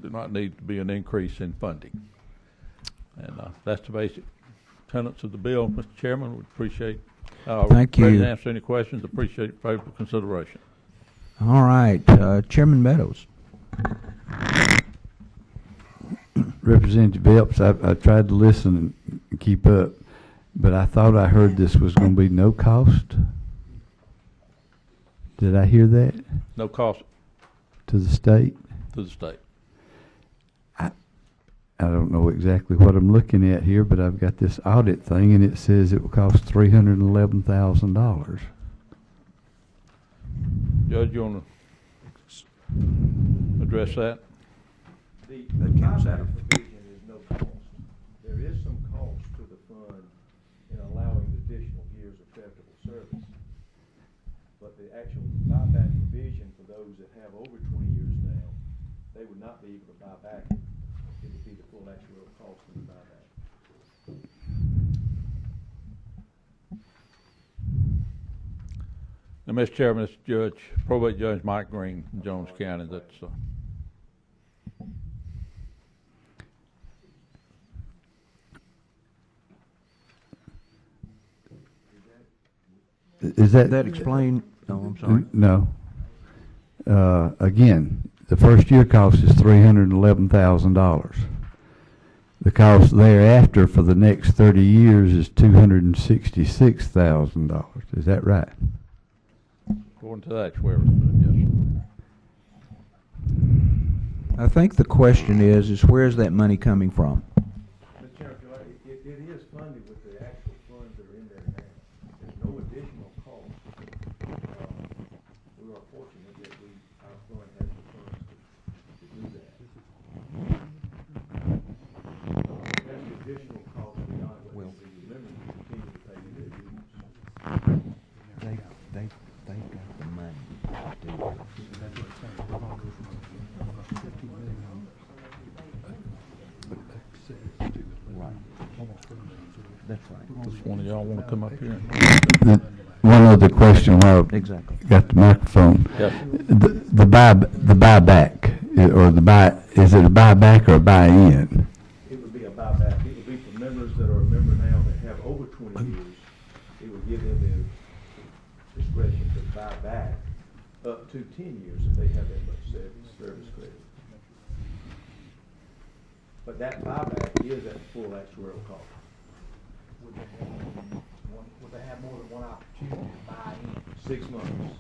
not need to be an increase in funding. And that's the basic tenets of the bill, Mr. Chairman. We appreciate. Thank you. Ready to answer any questions. Appreciate favorable consideration. All right, Chairman Meadows. Representative Epps, I tried to listen and keep up, but I thought I heard this was going to be no cost. Did I hear that? No cost. to the state? to the state. I don't know exactly what I'm looking at here, but I've got this audit thing, and it says it will cost $311,000. Judge, you want to address that? The buyback provision is no cost. There is some cost to the fund in allowing additional years of federal service. But the actual buyback provision for those that have over 20 years now, they would not be able to buy back it. It would be the full actual cost of the buyback. Now, Mr. Chairman, this Judge, Probate Judge Mike Green, from Jones County, that's, Is that explain? No, I'm sorry. No. Again, the first year cost is $311,000. The cost thereafter for the next 30 years is $266,000. Is that right? according to that, where yes. I think the question is where's that money coming from? Mr. Chairman, it is funded with the actual funds that are in there now. There's no additional cost. We are fortunate that our fund has the funds to do that. That's the additional cost beyond what the members continue to pay their dues. They've got the money to do it. That's right. Does one of y'all want to come up here? One other question while Exactly. got the microphone. Yes. The buyback, or is it a buyback or a buy-in? It would be a buyback. It would be for members that are a member now that have over 20 years. It would give them the discretion to buy back up to 10 years if they have that much service credit. But that buyback is at full actuarial cost. Would they have more than one opportunity to buy in? 6 months.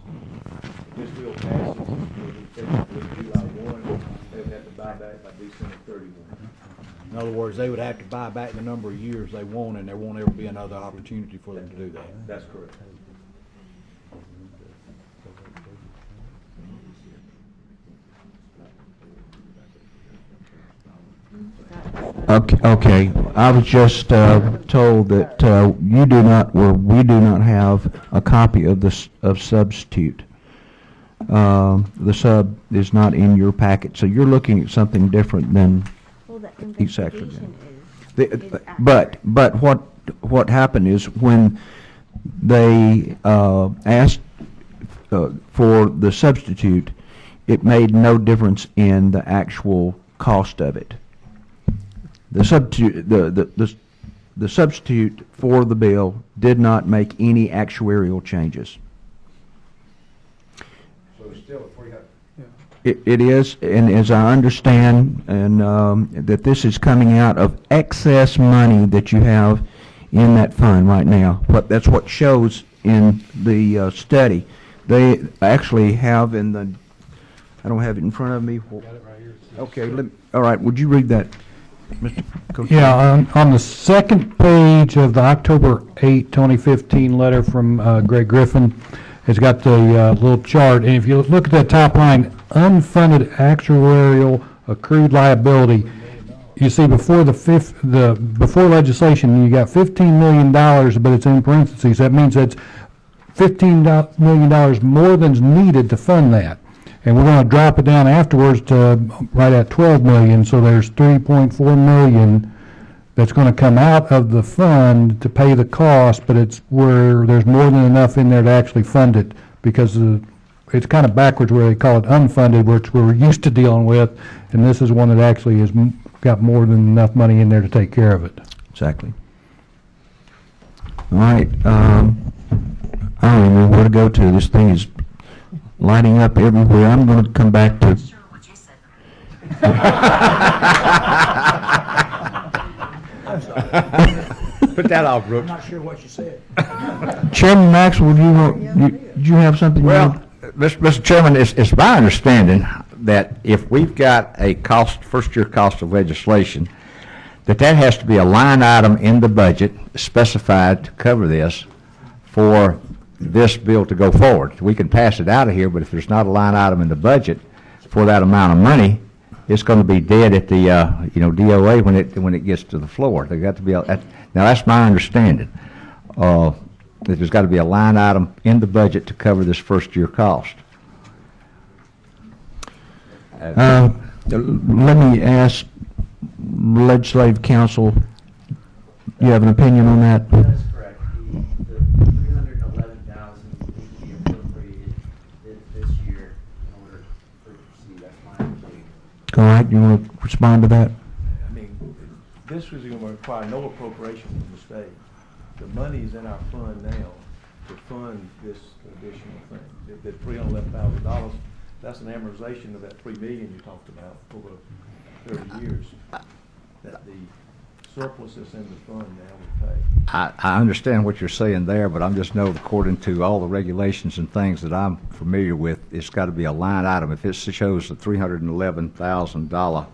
If this bill passes, it will be effectively July 1. They would have to buy back by December 31. In other words, they would have to buy back the number of years they want, and there won't ever be another opportunity for them to do that. That's correct. Okay. I was just told that we do not have a copy of of substitute. The sub is not in your packet, so you're looking at something different than exactly. But what happened is when they asked for the substitute, it made no difference in the actual cost of it. The substitute for the bill did not make any actuarial changes. So it's still a free. It is, and as I understand, and that this is coming out of excess money that you have in that fund right now. That's what shows in the study. They actually have in the. I don't have it in front of me. Got it right here. Okay. All right. Would you read that, Mr. Coach? Yeah, on the second page of the October 8, 2015 letter from Greg Griffin, it's got the little chart, and if you look at that top line, unfunded actuarial accrued liability, you see before before legislation, you got $15 million, but it's in parentheses. That means that's $15 million more than's needed to fund that. And we're going to drop it down afterwards to right at $12 million, so there's $3.4 million that's going to come out of the fund to pay the cost, but it's where there's more than enough in there to actually fund it, because it's kind of backwards where they call it unfunded, which we're used to dealing with, and this is one that actually has got more than enough money in there to take care of it. Exactly. All right. I don't even know where to go to. This thing is lighting up everywhere. I'm going to come back to. Put that off, Brooks. I'm not sure what you said. Chairman Maxwell, do you have something? Well, Mr. Chairman, it's my understanding that if we've got a cost, first-year cost of legislation, that has to be a line item in the budget specified to cover this for this bill to go forward. We can pass it out of here, but if there's not a line item in the budget for that amount of money, it's going to be dead at the DOA when it gets to the floor. There got to be now that's my understanding. That there's got to be a line item in the budget to cover this first-year cost. Let me ask Legislative Council, you have an opinion on that? That is correct. The 311,000 needs to be appropriated this year in order for it to proceed. That's my opinion. All right, you want to respond to that? I mean, this is going to require no appropriation from the state. The money is in our fund now to fund this additional thing. The $311,000, that's an amortization of that $3 million you talked about over 30 years. That the surplus that's in the fund now will pay. I understand what you're saying there, but I'm just noting, according to all the regulations and things that I'm familiar with, it's got to be a line item. If it shows a $311,000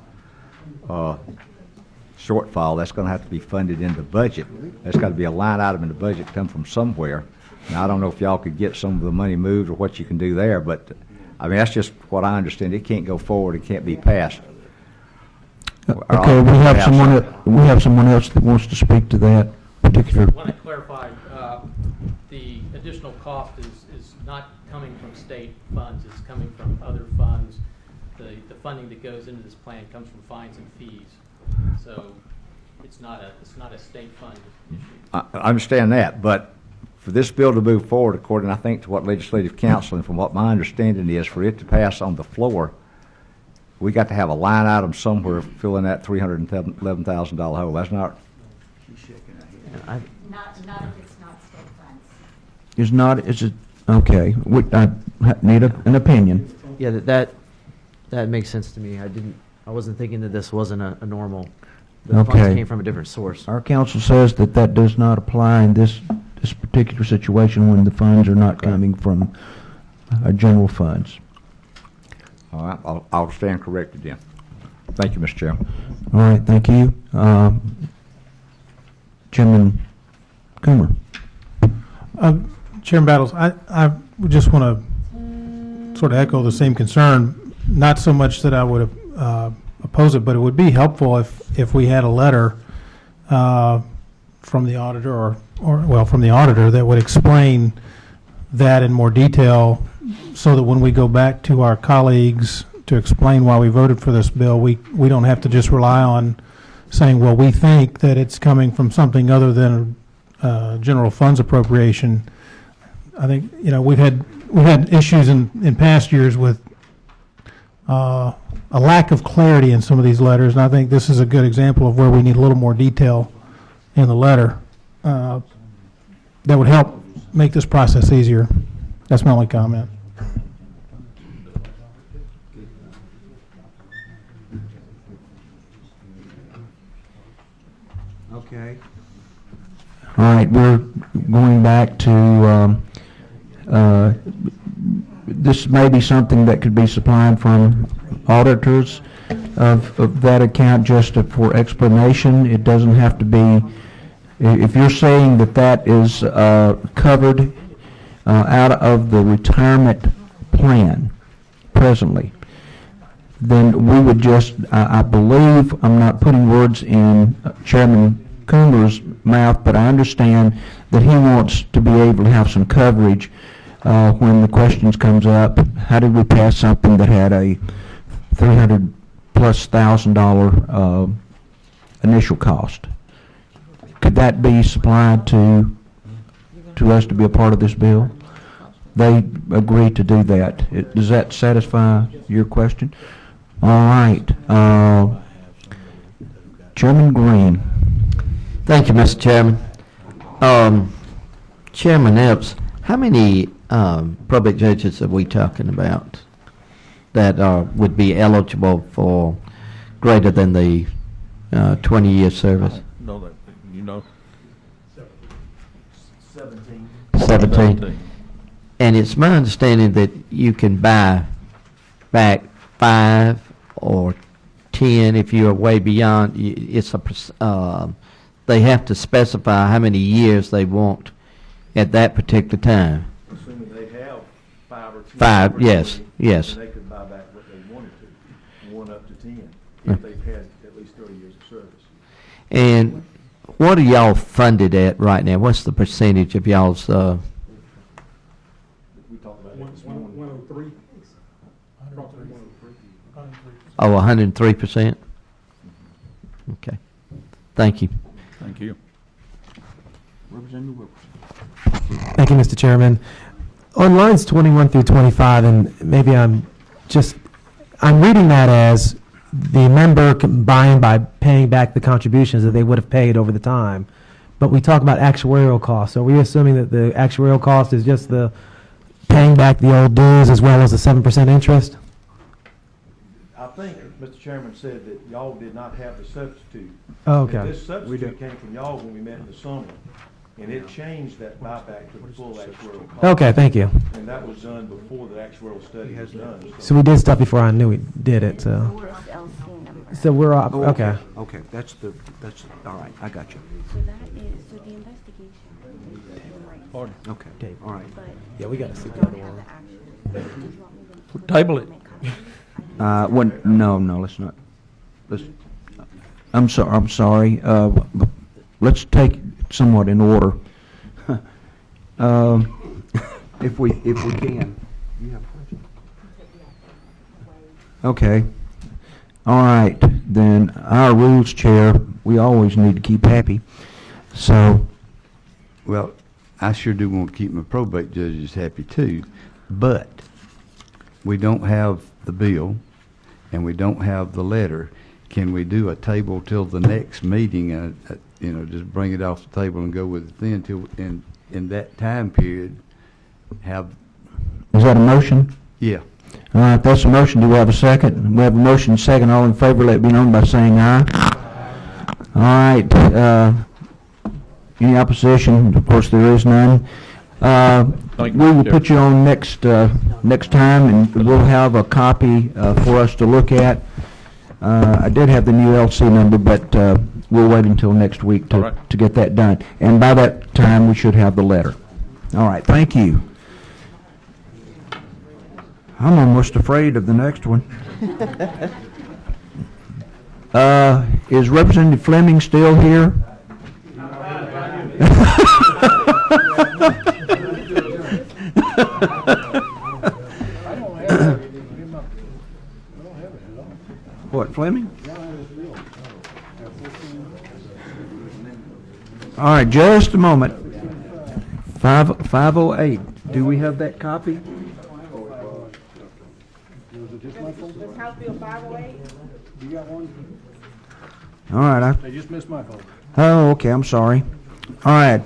shortfall, that's going to have to be funded in the budget. That's got to be a line item in the budget, come from somewhere. Now, I don't know if y'all could get some of the money moved or what you can do there, but I mean, that's just what I understand. It can't go forward. It can't be passed. Okay, we have someone else that wants to speak to that particular. I want to clarify, the additional cost is not coming from state funds, it's coming from other funds. The funding that goes into this plan comes from fines and fees. So it's not a state fund issue. I understand that, but for this bill to move forward, according, I think, to what Legislative Council and from what my understanding is, for it to pass on the floor, we got to have a line item somewhere filling that $311,000 hole. That's not. She's shaking her Not head. if it's not state funds. Is it, okay, I need an opinion. Yeah, that makes sense to me. I wasn't thinking that this wasn't a normal. The funds came from a different source. Our council says that does not apply in this particular situation when the funds are not coming from general funds. All right, I'll stand corrected then. Thank you, Mr. Chairman. All right, thank you. Chairman Coomer. Chairman Battles, I just want to sort of echo the same concern. Not so much that I would oppose it, but it would be helpful if we had a letter from the auditor or from the auditor that would explain that in more detail, so that when we go back to our colleagues to explain why we voted for this bill, we don't have to just rely on saying, well, we think that it's coming from something other than general funds appropriation. I think, we've had issues in past years with a lack of clarity in some of these letters, and I think this is a good example of where we need a little more detail in the letter that would help make this process easier. That's my only comment. Okay. All right, we're going back to this may be something that could be supplied from auditors of that account just for explanation. It doesn't have to be, if you're saying that is covered out of the retirement plan presently, then we would just, I believe, I'm not putting words in Chairman Coomer's mouth, but I understand that he wants to be able to have some coverage when the questions comes up. How did we pass something that had a $300,000+ initial cost? Could that be supplied to us to be a part of this bill? They agreed to do that. Does that satisfy your question? All right. Chairman Green. Thank you, Mr. Chairman. Chairman Epps, how many probate judges are we talking about that would be eligible for greater than the 20-year service? No, that, 17. And it's my understanding that you can buy back 5 or 10, if you're way beyond, it's they have to specify how many years they want at that particular time. Assuming they have 5 or 10. 5, or yes, 20, yes. then they could buy back what they wanted to, 1 up to 10, if they've had at least 30 years of service. And what are y'all funded at right now? What's the percentage of y'all's, We talked about it this morning. 103. 103%? Okay. Thank you. Thank you. Representative Wilkerson. Thank you, Mr. Chairman. On lines 21 through 25, and maybe I'm reading that as the member buying by paying back the contributions that they would have paid over the time. But we talk about actuarial costs. Are we assuming that the actuarial cost is just the paying back the old dues as well as the 7% interest? I think Mr. Chairman said that y'all did not have the substitute. Oh, okay. And this substitute came from y'all when we met in the summer, and it changed that buyback to the full actuarial cost. Okay, thank you. And that was done before the actuarial study was done. So we did stuff before I knew we did it. So we're up. Oh, Okay. Okay, that's all right, I got you. So that is, so the investigation. Okay, Dave, all right. Yeah, we got to see the other one. Table it. No, let's not. I'm sorry. Let's take it somewhat in order. If we can. You have a question? Okay. All right, then our rules chair, we always need to keep happy. So, Well, I sure do want to keep my probate judges happy too, but we don't have the bill and we don't have the letter. Can we do a table till the next meeting? Just bring it off the table and go with it then till in that time period have. is that a motion? Yeah. All right, that's a motion. Do we have a second? We have a motion second. All in favor, let it be known by saying aye. All right. Any opposition? Of course, there is none. We will put you on next time, and we'll have a copy for us to look at. I did have the new LC number, but we'll wait until next week to get that done. And by that time, we should have the letter. All right, thank you. I'm almost afraid of the next one. Is Representative Fleming still here? What, Fleming? All right, just a moment. 508. Do we have that copy? House Bill 508? You got one? All right. They just missed my folder. Oh, okay, I'm sorry. All right.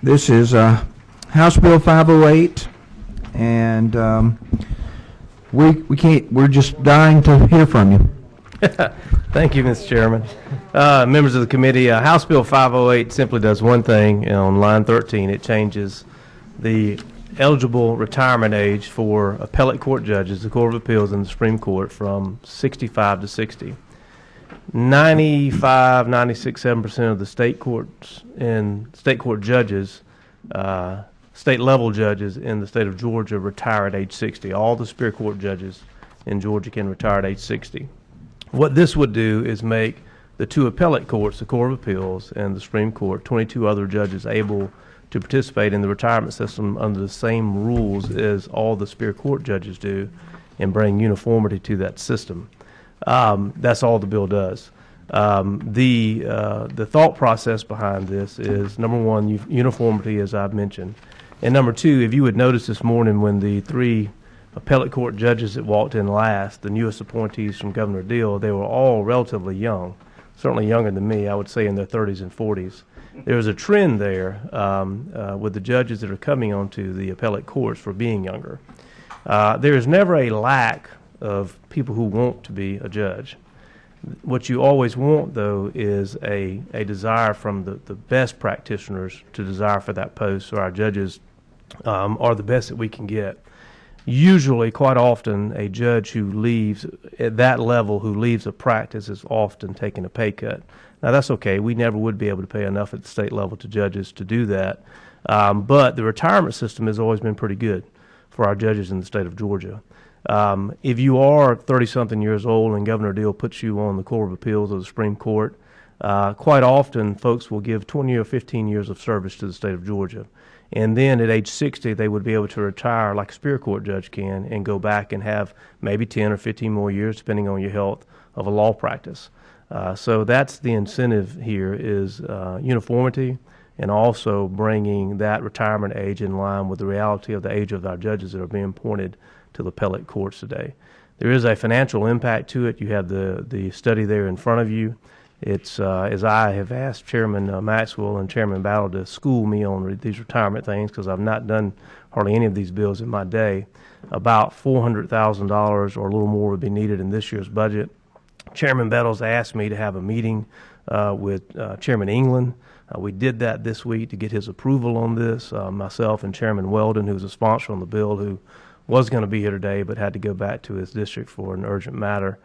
This is House Bill 508, and we're just dying to hear from you. Thank you, Mr. Chairman. Members of the committee, House Bill 508 simply does one thing. On line 13, it changes the eligible retirement age for appellate court judges, the Court of Appeals and the Supreme Court, from 65 to 60. 95, 96, 7% of the state courts and state court judges, state level judges in the state of Georgia retire at age 60. All the Superior Court judges in Georgia can retire at age 60. What this would do is make the two appellate courts, the Court of Appeals and the Supreme Court, 22 other judges able to participate in the retirement system under the same rules as all the Superior Court judges do, and bring uniformity to that system. That's all the bill does. The thought process behind this is, number one, uniformity, as I've mentioned, and number two, if you would notice this morning when the three appellate court judges that walked in last, the newest appointees from Governor Deal, they were all relatively young, certainly younger than me, I would say in their 30s and 40s. There's a trend there with the judges that are coming onto the appellate courts for being younger. There is never a lack of people who want to be a judge. What you always want, though, is a desire from the best practitioners to desire for that post, so our judges are the best that we can get. Usually, quite often, a judge who leaves at that level, who leaves a practice, is often taking a pay cut. Now, that's okay. We never would be able to pay enough at the state level to judges to do that. But the retirement system has always been pretty good for our judges in the state of Georgia. If you are 30-something years old and Governor Deal puts you on the Court of Appeals or the Supreme Court, quite often folks will give 20 or 15 years of service to the state of Georgia. And then at age 60, they would be able to retire like a Superior Court judge can and go back and have maybe 10 or 15 more years, depending on your health, of a law practice. So that's the incentive here, is uniformity, and also bringing that retirement age in line with the reality of the age of our judges that are being appointed to the appellate courts today. There is a financial impact to it. You have the study there in front of you. It's, as I have asked Chairman Maxwell and Chairman Battle to school me on these retirement things, because I've not done hardly any of these bills in my day, about $400,000 or a little more would be needed in this year's budget. Chairman Battles asked me to have a meeting with Chairman England. We did that this week to get his approval on this. Myself and Chairman Weldon, who's a sponsor on the bill, who was going to be here today but had to go back to his district for an urgent matter.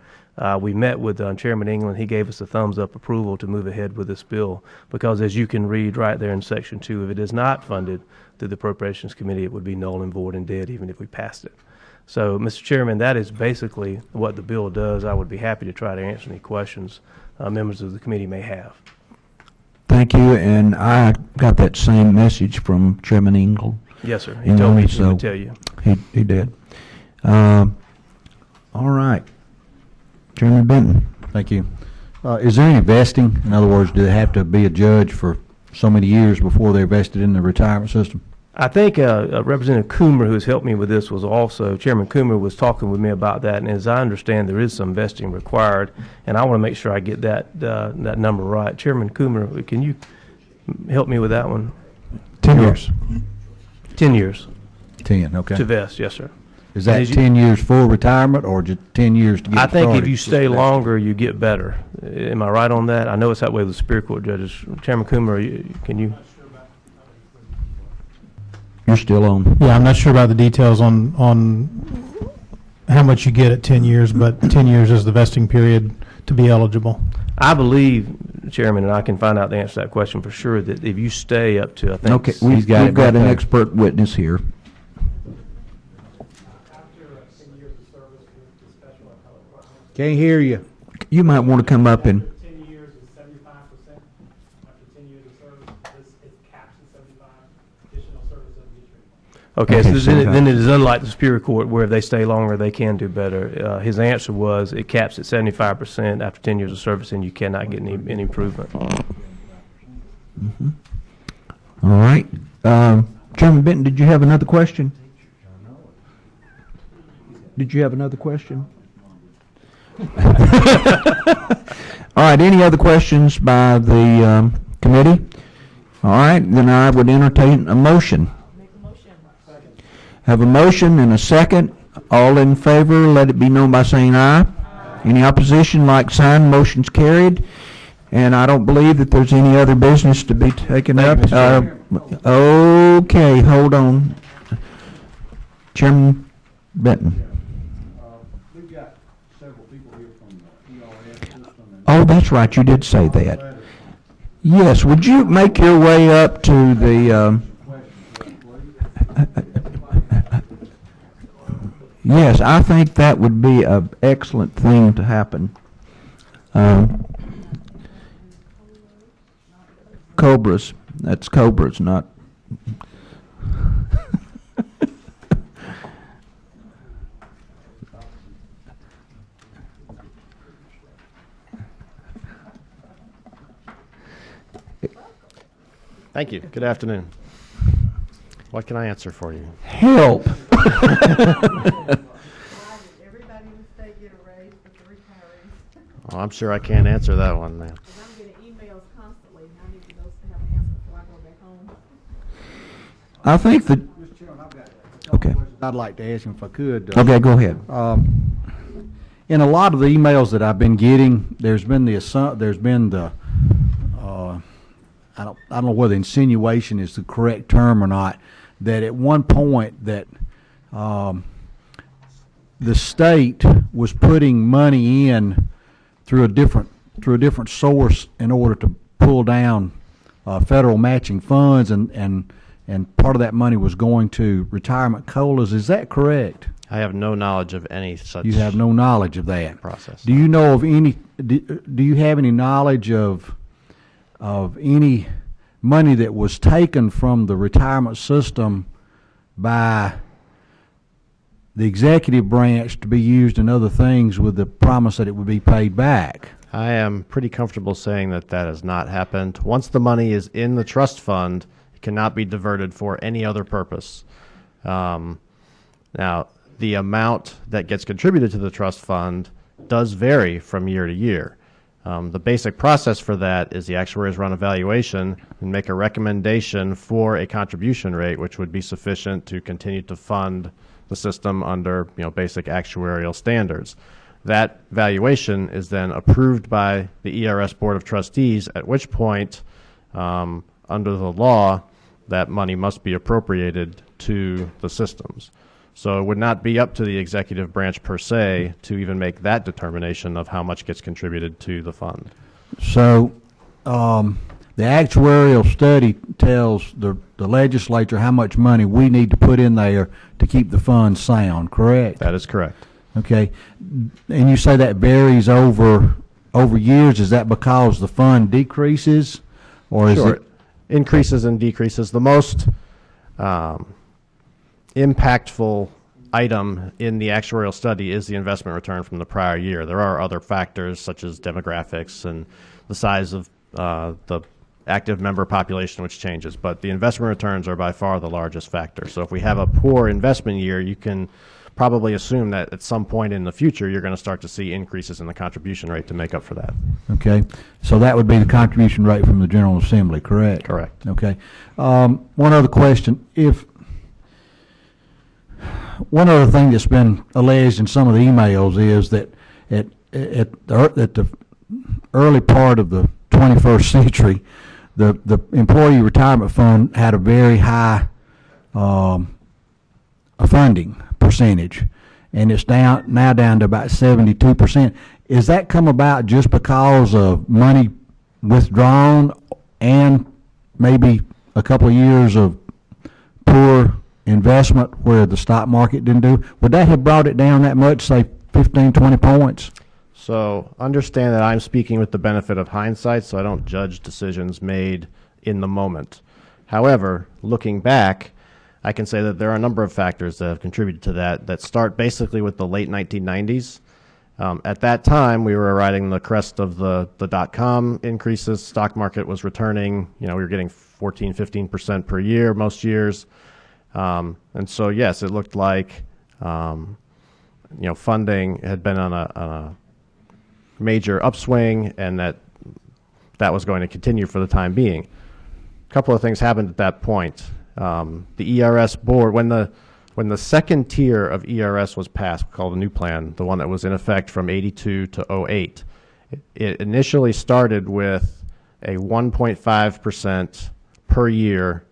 We met with Chairman England. He gave us a thumbs-up approval to move ahead with this bill because, as you can read right there in Section 2, if it is not funded through the Appropriations Committee, it would be null and void and dead even if we passed it. So, Mr. Chairman, that is basically what the bill does. I would be happy to try to answer any questions members of the committee may have. Thank you, and I got that same message from Chairman Engel. Yes, sir. He told me to tell you. He did. All right. Chairman Benton. Thank you. Is there any vesting? In other words, do they have to be a judge for so many years before they're vested in the retirement system? I think Representative Coomer, who has helped me with this, was also, Chairman Coomer was talking with me about that, and as I understand, there is some vesting required, and I want to make sure I get that number right. Chairman Coomer, can you help me with that one? 10 years. 10 years. 10, okay. To vest, yes, sir. Is that 10 years full retirement or just 10 years to get started? I think if you stay longer, you get better. Am I right on that? I know it's that way with Superior Court judges. Chairman Coomer, can you? You're still on. Yeah, I'm not sure about the details on how much you get at 10 years, but 10 years is the vesting period to be eligible. I believe, Chairman, and I can find out the answer to that question for sure, that if you stay up to, I think. Okay, we've got an expert witness here. Can't hear you. You might want to come up and. 10 years is 75%. After 10 years of service, it caps at 75. Additional service doesn't get treated. Okay, so then it is unlike the Superior Court where if they stay longer, they can do better. His answer was it caps at 75% after 10 years of service, and you cannot get any improvement. Mm-hmm. All right. Chairman Benton, did you have another question? Did you have another question? All right, any other questions by the committee? All right, then I would entertain a motion. Have a motion and a second. All in favor, let it be known by saying aye. Any opposition, like sign. Motion's carried. And I don't believe that there's any other business to be taken up. Okay, hold on. Chairman Benton. We've got several people here from the ERS system. Oh, that's right, you did say that. Yes, would you make your way up to the, yes, I think that would be an excellent thing to happen. Cobras, that's Cobras, not... Thank you. Good afternoon. What can I answer for you? Help. Oh, I'm sure I can't answer that one, man. I'm getting emails constantly, and I need to know to have an answer before I go back home. I think that... Okay. I'd like to ask him if I could. Okay, go ahead. In a lot of the emails that I've been getting, there's been the I don't know whether insinuation is the correct term or not, that at one point that the state was putting money in through a different source in order to pull down federal matching funds, and part of that money was going to retirement COLAs. Is that correct? I have no knowledge of any such. You have no knowledge of that process. Do you know of any? Do you have any knowledge of any money that was taken from the retirement system by the executive branch to be used in other things with the promise that it would be paid back? I am pretty comfortable saying that that has not happened. Once the money is in the trust fund, it cannot be diverted for any other purpose. Now, the amount that gets contributed to the trust fund does vary from year to year. The basic process for that is the actuaries run a valuation and make a recommendation for a contribution rate, which would be sufficient to continue to fund the system under basic actuarial standards. That valuation is then approved by the ERS Board of Trustees, at which point, under the law, that money must be appropriated to the systems. So it would not be up to the executive branch per se to even make that determination of how much gets contributed to the fund. So the actuarial study tells the legislature how much money we need to put in there to keep the fund sound, correct? That is correct. Okay. And you say that varies over years. Is that because the fund decreases, or is it increases and decreases? The most impactful item in the actuarial study is the investment return from the prior year. There are other factors such as demographics and the size of the active member population, which changes, but the investment returns are by far the largest factor. So if we have a poor investment year, you can probably assume that at some point in the future you're going to start to see increases in the contribution rate to make up for that. Okay, so that would be the contribution rate from the General Assembly, correct? Correct. Okay. One other question. One other thing that's been alleged in some of the emails is that at the early part of the 21st century, the employee retirement fund had a very high funding percentage, and it's now down to about 72%. Is that come about just because of money withdrawn and maybe a couple of years of poor investment where the stock market didn't do? Would that have brought it down that much, say 15, 20 points? So understand that I'm speaking with the benefit of hindsight, so I don't judge decisions made in the moment. However, looking back, I can say that there are a number of factors that have contributed to that start basically with the late 1990s. At that time, we were riding the crest of the dot-com increases. Stock market was returning. We were getting 14, 15% per year most years. And so, yes, it looked like funding had been on a major upswing, and that was going to continue for the time being. A couple of things happened at that point. The ERS board, when the second tier of ERS was passed, called the new plan, the one that was in effect from 82 to 08, it initially started with a 1.5% per year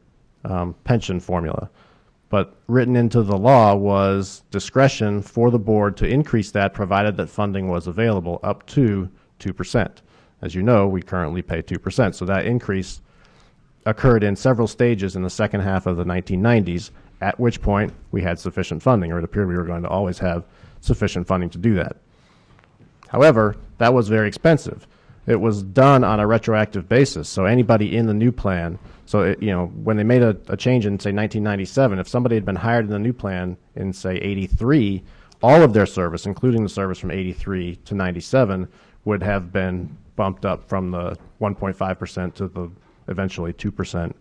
pension formula. But written into the law was discretion for the board to increase that provided that funding was available up to 2%. As you know, we currently pay 2%. So that increase occurred in several stages in the second half of the 1990s, at which point we had sufficient funding, or it appeared we were going to always have sufficient funding to do that. However, that was very expensive. It was done on a retroactive basis, so anybody in the new plan, when they made a change in, say, 1997, if somebody had been hired in the new plan in, say, 83, all of their service, including the service from 83 to 97, would have been bumped up from the 1.5% to the eventually 2%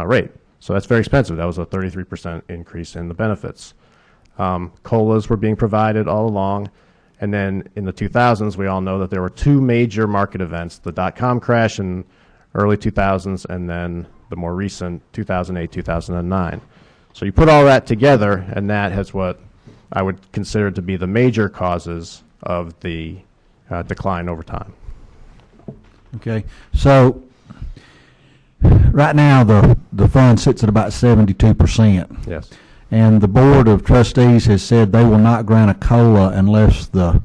rate. So that's very expensive. That was a 33% increase in the benefits. COLAs were being provided all along. And then in the 2000s, we all know that there were two major market events, the dot-com crash in early 2000s, and then the more recent 2008, 2009. So you put all that together, and that has what I would consider to be the major causes of the decline over time. Okay. So right now the fund sits at about 72%. Yes. and the Board of Trustees has said they will not grant a COLA unless the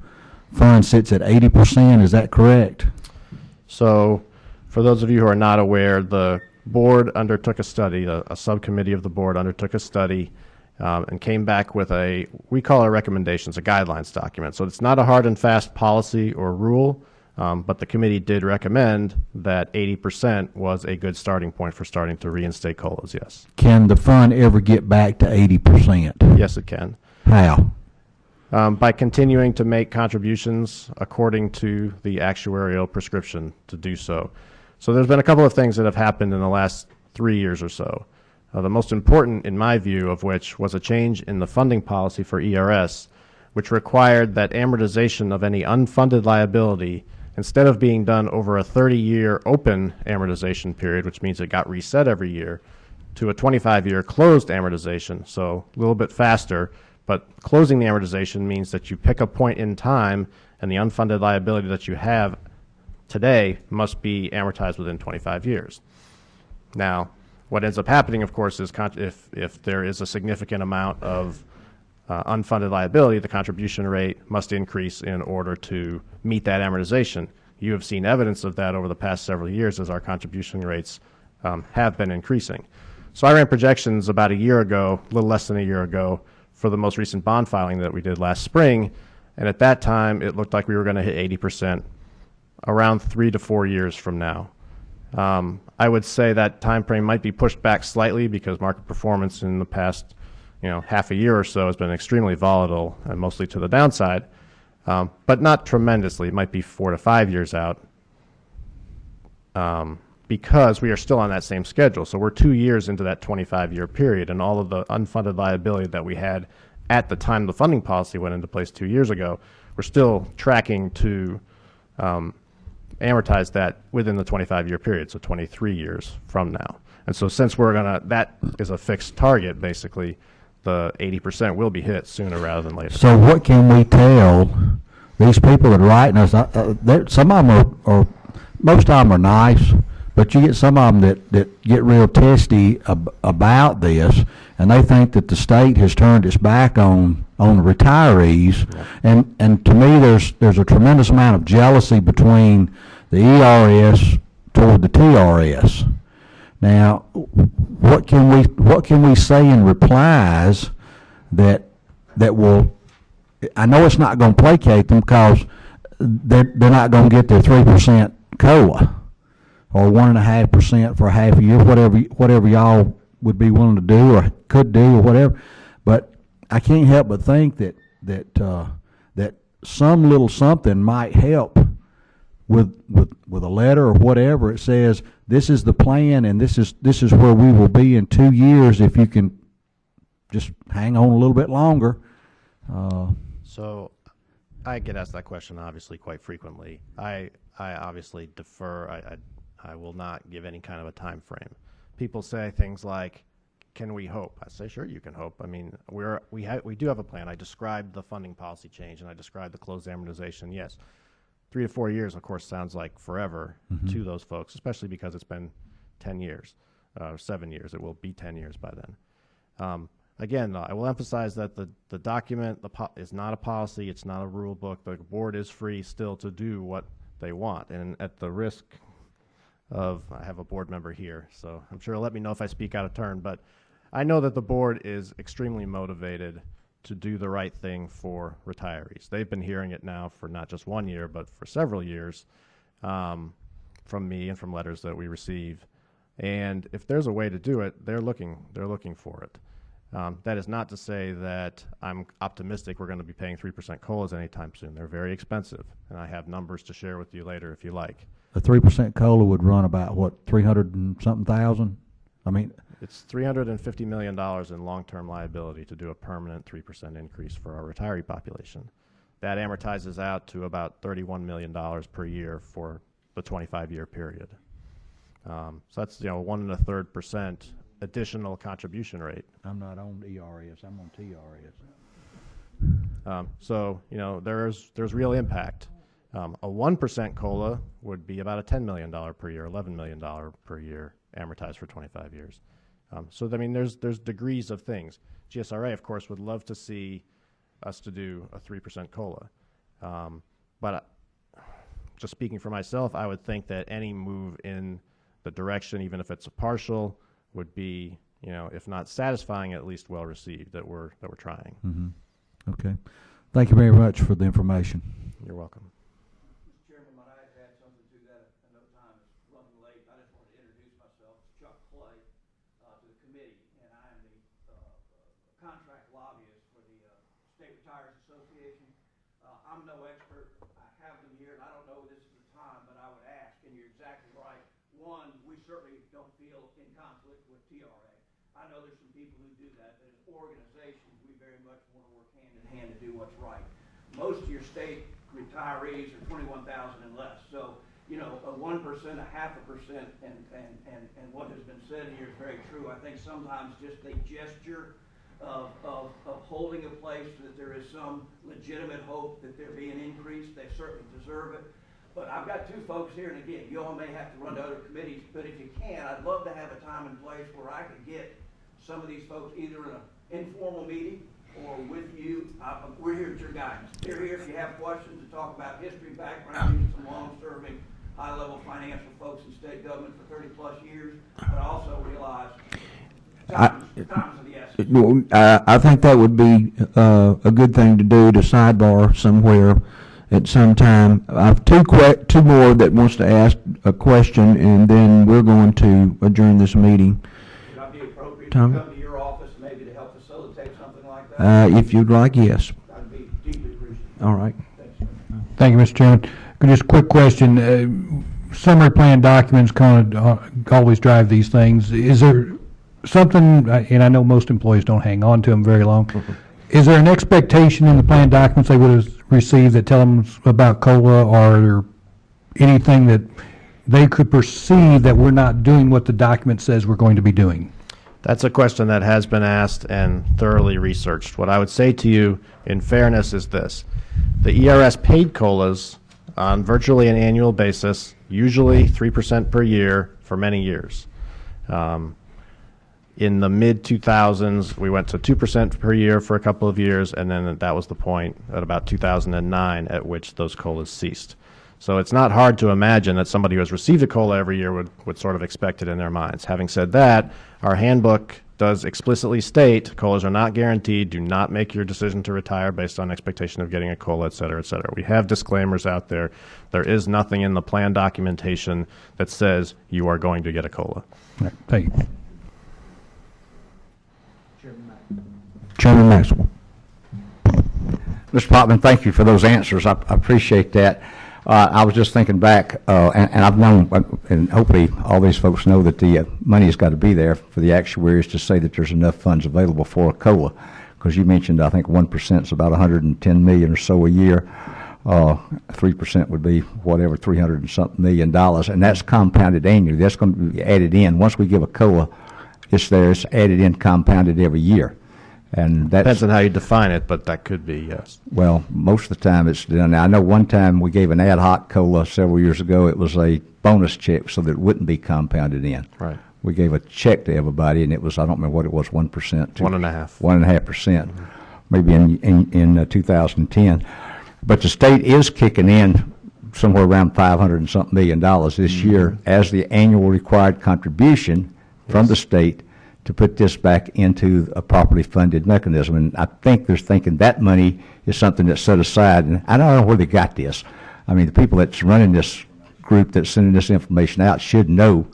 fund sits at 80%. Is that correct? So, for those of you who are not aware, the board undertook a study, a subcommittee of the board undertook a study and came back with we call our recommendations a guidelines document. So it's not a hard and fast policy or rule, but the committee did recommend that 80% was a good starting point for starting to reinstate COLAs, yes. Can the fund ever get back to 80%? Yes, it can. How? By continuing to make contributions according to the actuarial prescription to do so. So there's been a couple of things that have happened in the last 3 years or so. The most important, in my view, of which was a change in the funding policy for ERS, which required that amortization of any unfunded liability, instead of being done over a 30-year open amortization period, which means it got reset every year, to a 25-year closed amortization, so a little bit faster. But closing the amortization means that you pick a point in time and the unfunded liability that you have today must be amortized within 25 years. Now, what ends up happening, of course, is if there is a significant amount of unfunded liability, the contribution rate must increase in order to meet that amortization. You have seen evidence of that over the past several years as our contribution rates have been increasing. So I ran projections about a year ago, a little less than a year ago, for the most recent bond filing that we did last spring, and at that time it looked like we were going to hit 80% around 3 to 4 years from now. I would say that time frame might be pushed back slightly because market performance in the past half a year or so has been extremely volatile and mostly to the downside, but not tremendously. It might be 4 to 5 years out because we are still on that same schedule. So we're 2 years into that 25-year period, and all of the unfunded liability that we had at the time the funding policy went into place 2 years ago, we're still tracking to amortize that within the 25-year period, so 23 years from now. And so since that is a fixed target, basically, the 80% will be hit sooner rather than later. So what can we tell these people that are writing us? Some of them are most of them are nice, but you get some of them that get real testy about this, and they think that the state has turned its back on the retirees. Yeah. And to me, there's a tremendous amount of jealousy between the ERS toward the TRS. Now, what can we say in replies that will? I know it's not going to placate them because they're not going to get their 3% COLA or 1.5% for a half a year, whatever y'all would be willing to do or could do or whatever. But I can't help but think that some little something might help with a letter or whatever. It says this is the plan and this is where we will be in 2 years if you can just hang on a little bit longer. So I get asked that question obviously quite frequently. I obviously defer. I will not give any kind of a time frame. People say things like, can we hope? I say, sure, you can hope. I mean, we do have a plan. I described the funding policy change and I described the closed amortization. Yes, 3 to 4 years, of course, sounds like forever to those folks, especially because it's been 10 years, 7 years. It will be 10 years by then. Again, I will emphasize that the document is not a policy. It's not a rule book. The board is free still to do what they want. And at the risk of, I have a board member here, so I'm sure he'll let me know if I speak out of turn, but I know that the board is extremely motivated to do the right thing for retirees. They've been hearing it now for not just 1 year, but for several years from me and from letters that we receive. And if there's a way to do it, they're looking for it. That is not to say that I'm optimistic we're going to be paying 3% COLAs anytime soon. They're very expensive, and I have numbers to share with you later if you like. A 3% COLA would run about, what, 300 and something thousand? I mean, it's $350 million in long-term liability to do a permanent 3% increase for our retiree population. That amortizes out to about $31 million per year for the 25-year period. So that's 1 1/3% additional contribution rate. I'm not on ERS. I'm on TRS. So there's real impact. A 1% COLA would be about a $10 million per year, $11 million per year amortized for 25 years. So, I mean, there's degrees of things. GSRA, of course, would love to see us to do a 3% COLA. But just speaking for myself, I would think that any move in the direction, even if it's a partial, would be, if not satisfying, at least well received, that we're trying. Mm-hmm. Okay. Thank you very much for the information. You're welcome. Mr. Chairman, might I add something to that? I know time is running late. I just wanted to introduce myself. Chuck Clay to the committee, and I am the contract lobbyist for the State Retirees Association. I'm no expert. I have them here, and I don't know this is the time, but I would ask, and you're exactly right. One, we certainly don't feel in conflict with TRA. I know there's some people who do that, but as organizations, we very much want to work hand in hand to do what's right. Most of your state retirees are 21,000 and less. So, a 1%, a 0.5%, and what has been said here is very true. I think sometimes just a gesture of holding a place so that there is some legitimate hope that there be an increase. They certainly deserve it. But I've got two folks here, and again, you all may have to run to other committees, but if you can, I'd love to have a time and place where I could get some of these folks either in an informal meeting or with you. We're here at your guidance. We're here if you have questions to talk about history, background, these are some long-serving, high-level financial folks in state government for 30-plus years, but I also realize time is of the essence. I think that would be a good thing to do, to sidebar somewhere at some time. I have two more that wants to ask a question, and then we're going to adjourn this meeting. Would I be appropriate Tom? to come to your office maybe to help facilitate something like that? If you'd like, yes. I'd be deeply appreciative. All right. Thank you, Mr. Chairman. Just a quick question. Summary plan documents kind of always drive these things. Is there something, and I know most employees don't hang on to them very long, is there an expectation in the plan documents they would have received that tell them about COLA, or anything that they could perceive that we're not doing what the document says we're going to be doing? That's a question that has been asked and thoroughly researched. What I would say to you, in fairness, is this. The ERS paid COLAs on virtually an annual basis, usually 3% per year for many years. In the mid-2000s, we went to 2% per year for a couple of years, and then that was the point at about 2009 at which those COLAs ceased. So it's not hard to imagine that somebody who has received a COLA every year would sort of expect it in their minds. Having said that, our handbook does explicitly state COLAs are not guaranteed. Do not make your decision to retire based on expectation of getting a COLA, et cetera, et cetera. We have disclaimers out there. There is nothing in the plan documentation that says you are going to get a COLA. Right. Thank you. Chairman Maxwell. Mr. Popman, thank you for those answers. I appreciate that. I was just thinking back, and I've known, and hopefully all these folks know that the money has got to be there for the actuaries to say that there's enough funds available for a COLA, because you mentioned, I think 1% is about $110 million or so a year. 3% would be whatever, $300 and something million, and that's compounded annually. That's going to be added in. Once we give a COLA, it's there. It's added in, compounded every year. And that depends on how you define it, but that could be, yes. Well, most of the time it's done. Now, I know one time we gave an ad hoc COLA several years ago. It was a bonus check so that it wouldn't be compounded in. Right. We gave a check to everybody, and it was, I don't remember what it was, 1%. 1.5%. 1.5%, maybe in 2010. But the state is kicking in somewhere around $500 and something million this year as the annual required contribution from the state to put this back into a properly funded mechanism. And I think they're thinking that money is something that's set aside. And I don't know where they got this. I mean, the people that's running this group that's sending this information out should know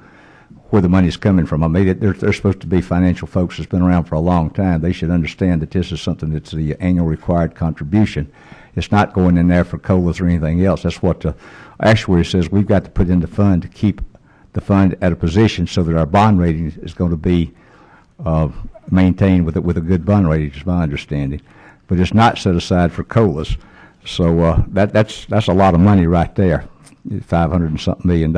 where the money's coming from. I mean, they're supposed to be financial folks that's been around for a long time. They should understand that this is something that's the annual required contribution. It's not going in there for COLAs or anything else. That's what the actuary says we've got to put in the fund to keep the fund at a position so that our bond rating is going to be maintained with a good bond rating, is my understanding. But it's not set aside for COLAs. So that's a lot of money right there, $500 and something million.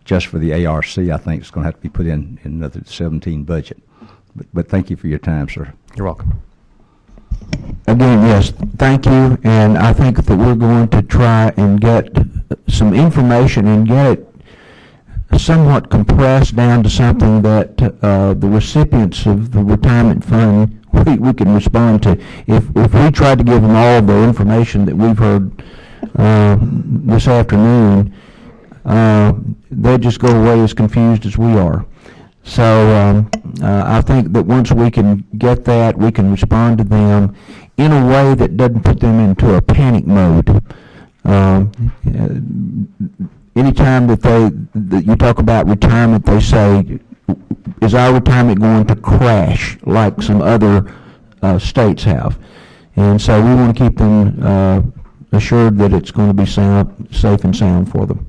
Just for the ARC, I think it's going to have to be put in the 17 budget. But thank you for your time, sir. You're welcome. Again, yes, thank you. And I think that we're going to try and get some information and get it somewhat compressed down to something that the recipients of the retirement fund we can respond to. If we tried to give them all the information that we've heard this afternoon, they just go away as confused as we are. So I think that once we can get that, we can respond to them in a way that doesn't put them into a panic mode. Anytime that you talk about retirement, they say, is our retirement going to crash like some other states have? And so we want to keep them assured that it's going to be safe and sound for them.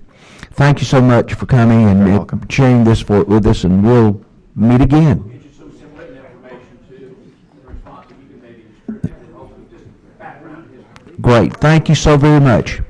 Thank you so much for coming and sharing this with us, and we'll meet again. Get you some written information too, in response that you can maybe distribute, and hopefully just background history. Great. Thank you so very much.